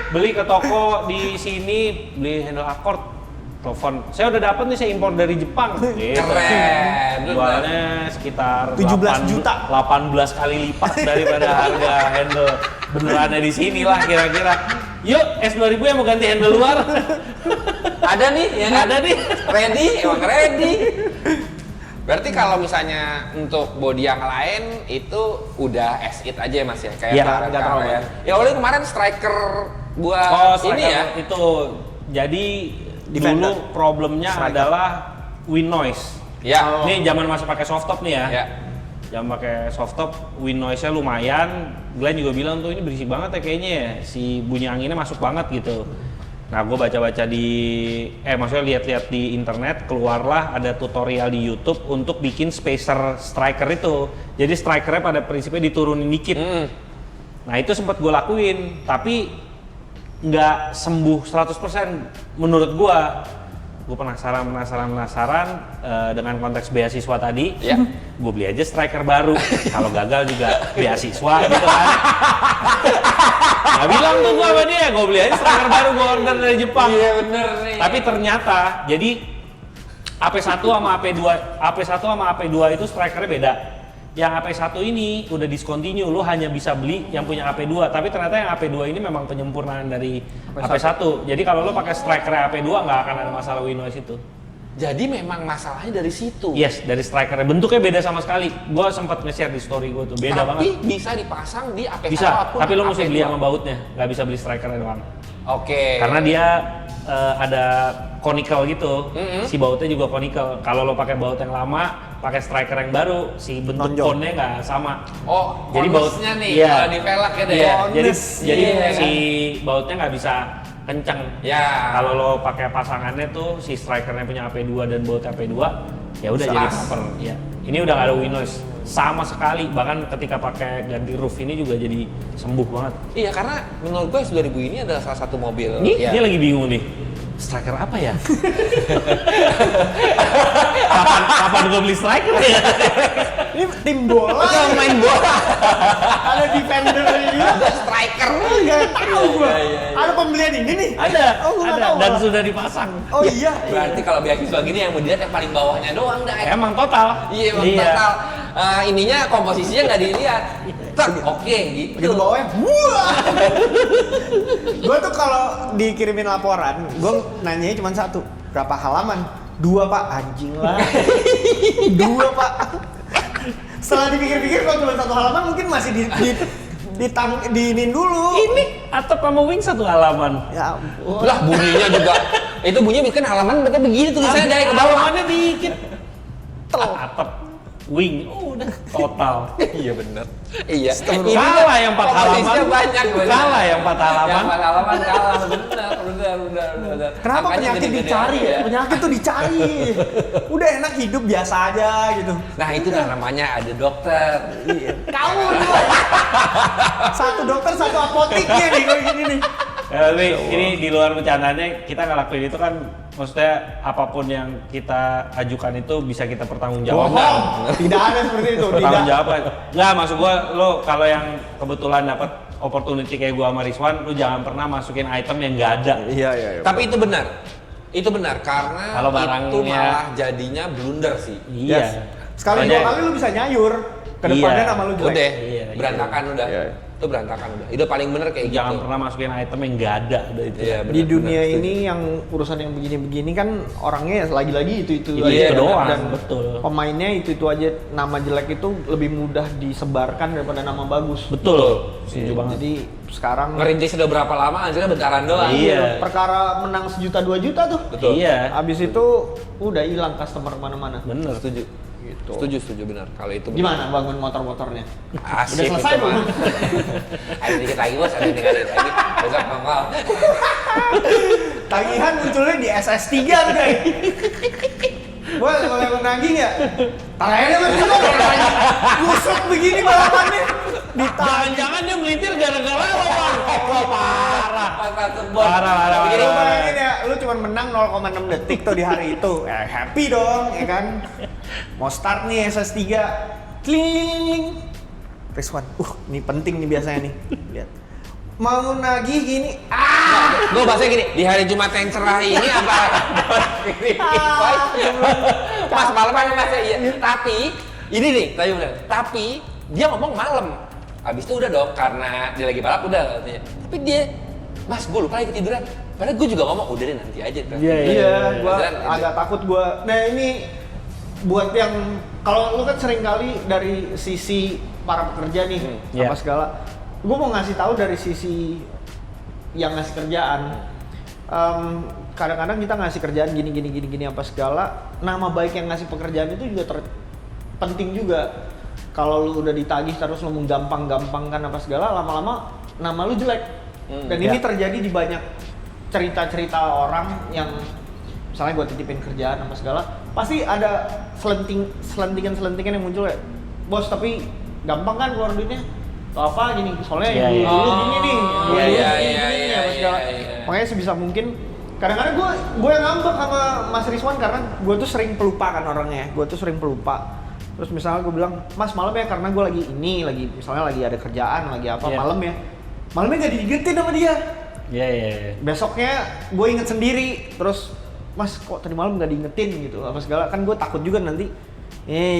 beli ke toko di sini, beli handle Accord. Telepon, saya udah dapet nih, saya impor dari Jepang. Gitu. Keren. Jualnya sekitar 17 juta. 18 kali lipat daripada harga handle benerannya di sini lah kira-kira. Yuk, S2000 yang mau ganti handle luar. Ada nih, ya kan? Ada nih. Ready, emang ready. Berarti kalau misalnya untuk body yang lain itu udah as-it aja ya Mas ya? Kayak Iya, kemarin nggak terlalu kemarin. Ya oleh kemarin striker buat ini ya. Itu jadi Defender. dulu problemnya Striker. adalah win noise. Ya. Ini zaman masih pakai soft top nih ya. Ya. Zaman pakai soft top, win noise-nya lumayan. Glenn juga bilang tuh ini berisik banget ya kayaknya ya. Si bunyi anginnya masuk banget gitu. Nah, gue baca-baca maksudnya lihat-lihat di internet, keluarlah ada tutorial di YouTube untuk bikin spacer striker itu. Jadi strikernya pada prinsipnya diturunin dikit. Nah, itu sempat gue lakuin, tapi nggak sembuh 100% menurut gue penasaran dengan konteks beasiswa tadi. Ya. Gue beli aja striker baru, kalau gagal juga beasiswa gitu kan. Nah, bilang tuh gue sama dia, gue beli aja striker baru, gue order dari Jepang. Iya bener nih. Tapi ternyata jadi AP1 sama AP2 itu strikernya beda. Yang AP1 ini udah discontinue, lo hanya bisa beli yang punya AP2. Tapi ternyata yang AP2 ini memang penyempurnaan dari AP1. Jadi kalau lo pakai striker AP2 nggak akan ada masalah win noise itu. Jadi memang masalahnya dari situ. Yes, dari strikernya. Bentuknya beda sama sekali. Gue sempat nge-share di story gue tuh, beda banget. Tapi bisa dipasang di AP1 Bisa, apapun. tapi lo mesti AP2. beli sama bautnya, nggak bisa beli strikernya doang. Oke. Karena dia ada conical gitu, si bautnya juga conical. Kalau lo pakai baut yang lama, pakai striker yang baru, si bentuk Nonjol. cone-nya nggak sama. Oh, Jadi konusnya nih, iya. kalau di velg ya deh. Iya, Konus. jadi Iya. si bautnya nggak bisa kenceng. Ya. Kalau lo pakai pasangannya tuh si strikernya punya AP2 dan baut AP2, ya udah jadi Selas. proper. Ya. Ini udah nggak ada win noise sama sekali. Bahkan ketika pakai ganti roof ini juga jadi sembuh banget. Iya, karena menurut gue S2000 ini adalah salah satu mobil. Nih, ya. dia lagi bingung nih. Striker apa ya? kapan Kapan gue beli striker ya? Ini tim bola. Main bola. Ada defender juga. Ada striker. Enggak tahu gua. Ada pembelian ini nih. Ada, Oh, gua nggak ada tahu, dan malah. sudah dipasang. Oh iya. Berarti kalau beasiswa gini yang mau dilihat yang paling bawahnya doang dah. Emang total. Iya, emang total. Ininya komposisinya nggak dilihat. Oke, gitu. Begitu bawahnya, wah. Gua tuh kalau dikirimin laporan, gua nanyanya cuma satu, berapa halaman? 2 Pak, anjing lah. 2 Pak. Setelah dipikir-pikir kalau cuma 1 halaman mungkin masih diinin dulu. Ini atap sama wing 1 halaman. Ya ampun. Lah bunyinya juga. Itu bunyinya bikin halaman mereka begini tulisannya dari ke bawah. Halamannya dikit. Atap, wing, udah total. Iya benar. Iya. Kalah yang 4 halaman. Komposisinya banyak. Kalah yang 4 halaman. Yang 4 halaman kalah benar. Kenapa Angkanya penyakit gede-gedean dicari ya? aja. Penyakit tuh dicari. Udah enak hidup biasa aja gitu. Nah itu namanya ada dokter. Kamu tuh. 1 dokter 1 apoteknya nih kayak gini nih. Ya, tapi ini di luar bercandanya kita ngelakuin itu kan maksudnya apapun yang kita ajukan itu bisa kita pertanggungjawabkan. Bohong. Tidak ada seperti itu. Tidak. Pertanggungjawaban. Enggak, maksud gua lo kalau yang kebetulan dapat opportunity kayak gua sama Rizwan, lu jangan pernah masukin item yang nggak ada. Iya. Tapi itu benar. Itu benar karena Kalau itu barangnya- malah jadinya blunder sih. Iya. Yes. Sekali 2 Makanya- kali lu bisa nyayur. Kedepannya Iya. nama lu jelek. Udah, Iya, berantakan udah. Iya. Itu berantakan udah. Itu paling bener kayak Jangan gitu. pernah masukin item yang nggak ada. Udah itu. Iya, Di benar, dunia benar, ini yang urusan yang begini-begini kan orangnya lagi-lagi itu Iya, aja. itu doang, Dan betul. pemainnya itu aja. Nama jelek itu lebih mudah disebarkan daripada nama bagus. Betul. Setuju banget. Jadi sekarang Ngerintis udah berapa lama hasilnya bentaran doang. Iya. perkara menang 1 juta 2 juta tuh. Betul. Iya. Abis itu udah hilang customer mana-mana. Bener. Setuju. Gitu. Setuju benar. Kalau itu benar. Gimana bangun motor-motornya? Asik Udah selesai itu, belum? Bang. Ada dikit lagi bos, ada dikit lagi. Besok nongol. Tagihan munculnya di SS3 tuh guys. Gua boleh menagih nggak? Taranya mas itu busuk begini balapannya. Jangan-jangan dia melintir gara-gara lo, Bang. Wah, parah. Parah. Lu bayangin ya, lu cuma menang 0,6 detik tuh di hari itu. Happy dong, ya kan? Mau start nih SS3. Kling. Rizwan, ini penting nih biasanya nih. Lihat. Mau nagih gini, Gue bahasnya gini, di hari Jumat yang cerah ini apa? Mas malam kan mas iya. Tapi ini nih, tapi dia ngomong malam. Abis itu udah dong, karena dia lagi balap udah katanya. Tapi dia, mas gue lupa lagi ketiduran. Padahal gue juga ngomong udah deh nanti aja. Iya, gua Beneran, itu. agak takut gua. Nah ini buat yang kalau lu kan sering kali dari sisi para pekerja nih Iya. apa segala. Gua mau ngasih tahu dari sisi yang ngasih kerjaan. Kadang-kadang kita ngasih kerjaan gini apa segala. Nama baik yang ngasih pekerjaan itu juga penting juga. Kalau lu udah ditagih terus lu menggampang-gampangkan apa segala, lama-lama nama lu jelek. Dan ini terjadi di banyak cerita-cerita orang yang misalnya gue titipin kerjaan apa segala, pasti ada selentingan yang muncul ya, bos tapi gampang kan keluar duitnya, atau apa gini, soalnya Iya, yang iya. dulu gini nih, yang dulu Iya, gini apa segala. Makanya sebisa mungkin, kadang-kadang gue yang ngambek sama Mas Rizwan karena gue tuh sering pelupa kan orangnya, terus misalnya gue bilang, mas malam ya karena gue lagi misalnya lagi ada kerjaan, lagi apa, Iya. malamnya nggak diingetin sama dia. Iya. Besoknya gue inget sendiri, terus mas kok tadi malam nggak diingetin gitu apa segala, kan gue takut juga nanti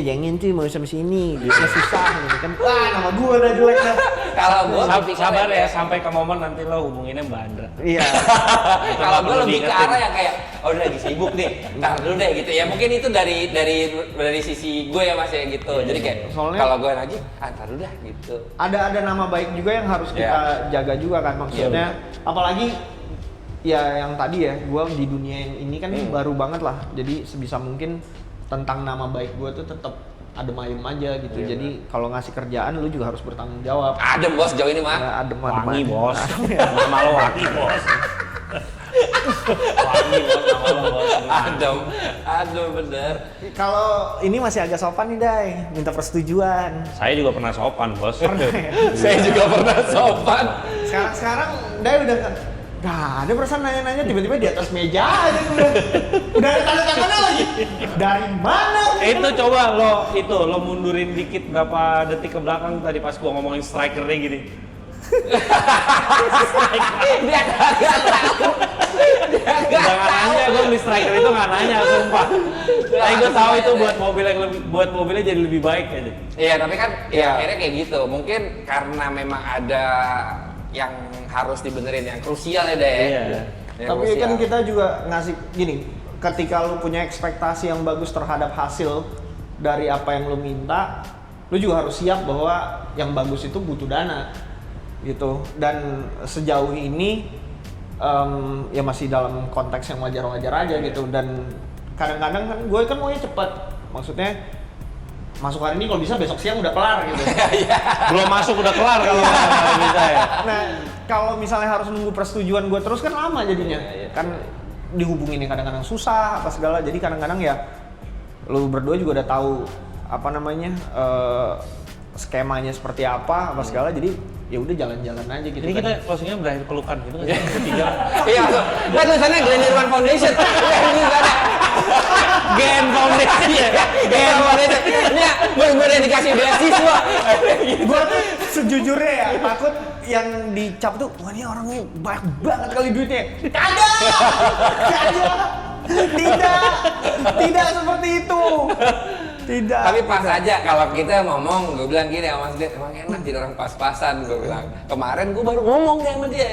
jangan cuy mau sampai sini duitnya susah gitu kan, wah nama gue udah jelek dah. Kalau gue Sabar ya sampai ke momen nanti lo hubunginnya Mbak Andra. Iya. Kalau gue perlu lebih ke diingetin. arah yang kayak, oh udah lagi sibuk nih, ntar dulu deh gitu ya. Mungkin itu dari sisi gue ya mas ya gitu. Jadi kayak Soalnya- kalau gue lagi, ntar dulu dah gitu. ada nama baik juga yang harus kita jaga juga kan, maksudnya apalagi ya yang tadi ya, gue di dunia yang ini kan baru banget lah, jadi sebisa mungkin tentang nama baik gue tuh tetap adem ayem aja gitu. Jadi kalau ngasih kerjaan lu juga harus bertanggung jawab. Adem bos jauh ini mah. Adem Wangi aja. bos. Nama lo wangi bos. Wangi bos nama lo bos. Adem bener. Kalau ini masih agak sopan nih Dai, minta persetujuan. Saya juga pernah sopan bos. Saya juga pernah sopan. Sekarang Dai udah nggak ada perasaan nanya-nanya, tiba-tiba di atas meja aja udah ada tanda tangannya lagi. Dari mana Itu coba lo mundurin dikit berapa detik ke belakang tadi pas gua ngomongin strikernya gini. Dia nggak tahu. Nggak nanya, gue beli striker itu nggak nanya, sumpah. Tapi gue tahu itu buat mobilnya jadi lebih baik aja. Iya, tapi kan ya akhirnya kayak gitu. Mungkin karena memang ada yang harus dibenerin, yang krusial ya deh. Iya. Tapi kan kita juga ngasih gini, ketika lu punya ekspektasi yang bagus terhadap hasil dari apa yang lu minta, lu juga harus siap bahwa yang bagus itu butuh dana gitu. Dan sejauh ini ya masih dalam konteks yang wajar-wajar aja gitu. Dan kadang-kadang kan gue kan maunya cepat, maksudnya masuk hari ini kalau bisa besok siang udah kelar gitu. Belum masuk udah kelar kalau bisa ya. Nah kalau misalnya harus nunggu persetujuan gue terus kan lama jadinya. Kan dihubunginnya kadang-kadang susah apa segala, jadi kadang-kadang ya lu berdua juga udah tahu apa namanya skemanya seperti apa segala, jadi ya udah jalan-jalan aja gitu. Jadi kan. kita closingnya berakhir pelukan gitu kan? Bertiga. Iya, kan tulisannya Glenn Irwan Foundation. Gen Foundation ya? Gen Foundation. Ini gue udah dikasih beasiswa. Gue tuh sejujurnya ya takut yang dicap tuh, wah ini orangnya banyak banget kali duitnya. Kagak! Tidak seperti itu. Tidak. Tapi pas aja kalau kita ngomong, gue bilang gini sama Mas Glenn, emang enak jadi orang pas-pasan, gue bilang. Kemarin gue baru ngomong deh sama dia.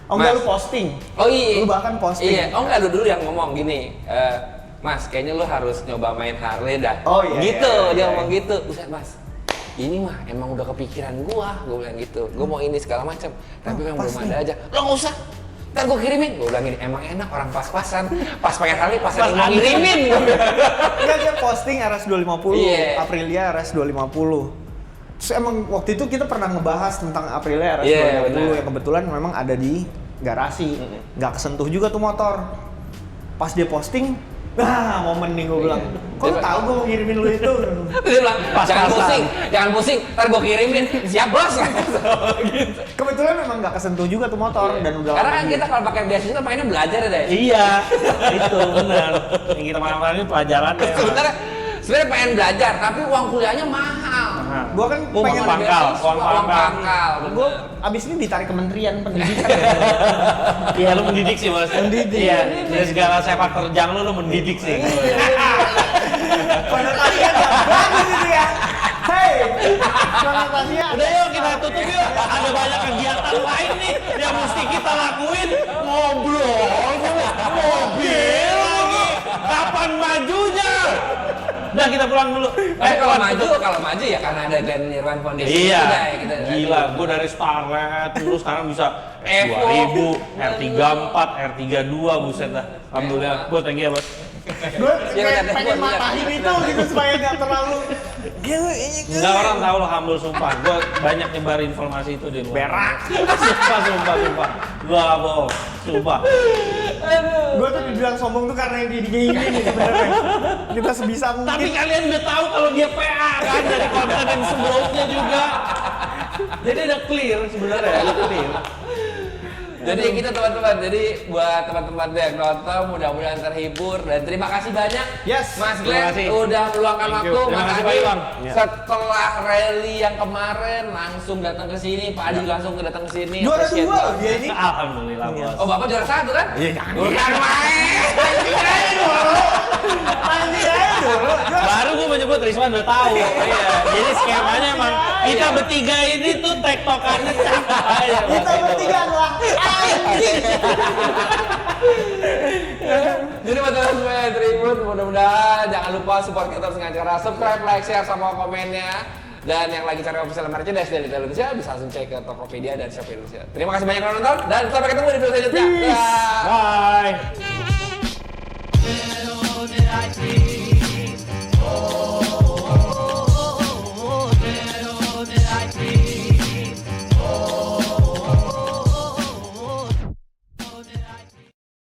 Oh enggak, lu posting? Oh iya. Lu bahkan posting? Iya, oh enggak, lu dulu yang ngomong gini, Mas, kayaknya lu harus nyoba main Harley dah. Oh iya. Gitu, iya, dia iya. ngomong gitu. Buset Mas, ini mah emang udah kepikiran gua bilang gitu. Gua mau ini segala macam, tapi yang belum ada aja. Lo nggak usah, ntar gua kirimin. Gua bilang gini, emang enak orang pas-pasan. Pas pengen Harley, pas lagi mau kirimin. Enggak, dia posting RS250, Iya. Aprilia RS250. Terus emang waktu itu kita pernah ngebahas tentang Aprilia RS250 Iya, yang kebetulan memang ada di garasi. Nggak kesentuh juga tuh motor. Pas dia posting, momen nih gue bilang, kok lu tahu gue mau ngirimin lu itu? Dia bilang, jangan pusing, ntar gua kirimin. Siap bos. Gitu. Kebetulan memang nggak kesentuh juga tuh motor dan udah Karena lama kan dia. kita kalau pakai beasiswa mainnya belajar ya deh. Iya, itu benar. Yang kita malam-malam ini pelajaran ya. Sebenarnya pengen belajar, tapi uang kuliahnya mahal. Gue kan Uang pengen pangkal, uang pangkal. gue abis ini ditarik Kementerian Pendidikan. Iya, lu mendidik sih Mas. Mendidik. Iya, dari segala sepak terjang lu mendidik sih. Konotasinya nggak bagus itu ya. Hei, konotasinya. Udah yuk kita tutup yuk. Ada banyak kegiatan lain nih yang mesti kita lakuin. Ngobrol, mobil lagi. Kapan majunya? Udah kita pulang dulu. Kalau maju ya karena ada Glenn Irwan Foundation. Iya, Itu dah ya, kita gila. Gue dari Starlet dulu sekarang bisa Evo. 2000, R34, R32, buset dah. Alhamdulillah, gue thank you ya Bos. Gue pengen matahin itu gitu supaya nggak terlalu. Enggak, orang tahu lo humble sumpah. Gue banyak nyebar informasi itu di luar. Berak. Sumpah. Gue gak bohong, sumpah. Gue tuh dibilang sombong tuh karena yang gini nih sebenarnya. Kita sebisa mungkin. Tapi kalian udah tahu kalau dia PA kan dari konten yang sebelumnya juga. Jadi udah clear sebenarnya, udah clear. Jadi kita teman-teman, jadi buat teman-teman yang nonton mudah-mudahan terhibur dan terima kasih banyak Yes, Mas terima Glenn kasih. udah meluangkan Thank waktu. you. Terima Mas kasih, Adi Pak Iwan. setelah rally yang kemarin langsung datang ke sini, Pak Adi langsung datang ke sini. Juara Appreciate 2 loh banget. dia ini. Alhamdulillah Bos. Oh Bapak juara 1 kan? Iya, jangan. Bukan main. Nanti aja dulu. Baru gue menyebut Rizwan udah tahu. Iya. Jadi skemanya emang kita bertiga ini tuh tektokannya aja. Kita bertiga adalah anjing. Jadi buat teman semua yang terhibur, mudah-mudahan jangan lupa support kita terus dengan cara subscribe, like, share, sama komennya. Dan yang lagi cari official merchandise dari Retail Indonesia bisa langsung cek ke Tokopedia dan Shopee Indonesia. Terima kasih banyak yang nonton dan sampai ketemu di video selanjutnya. Dah. Bye.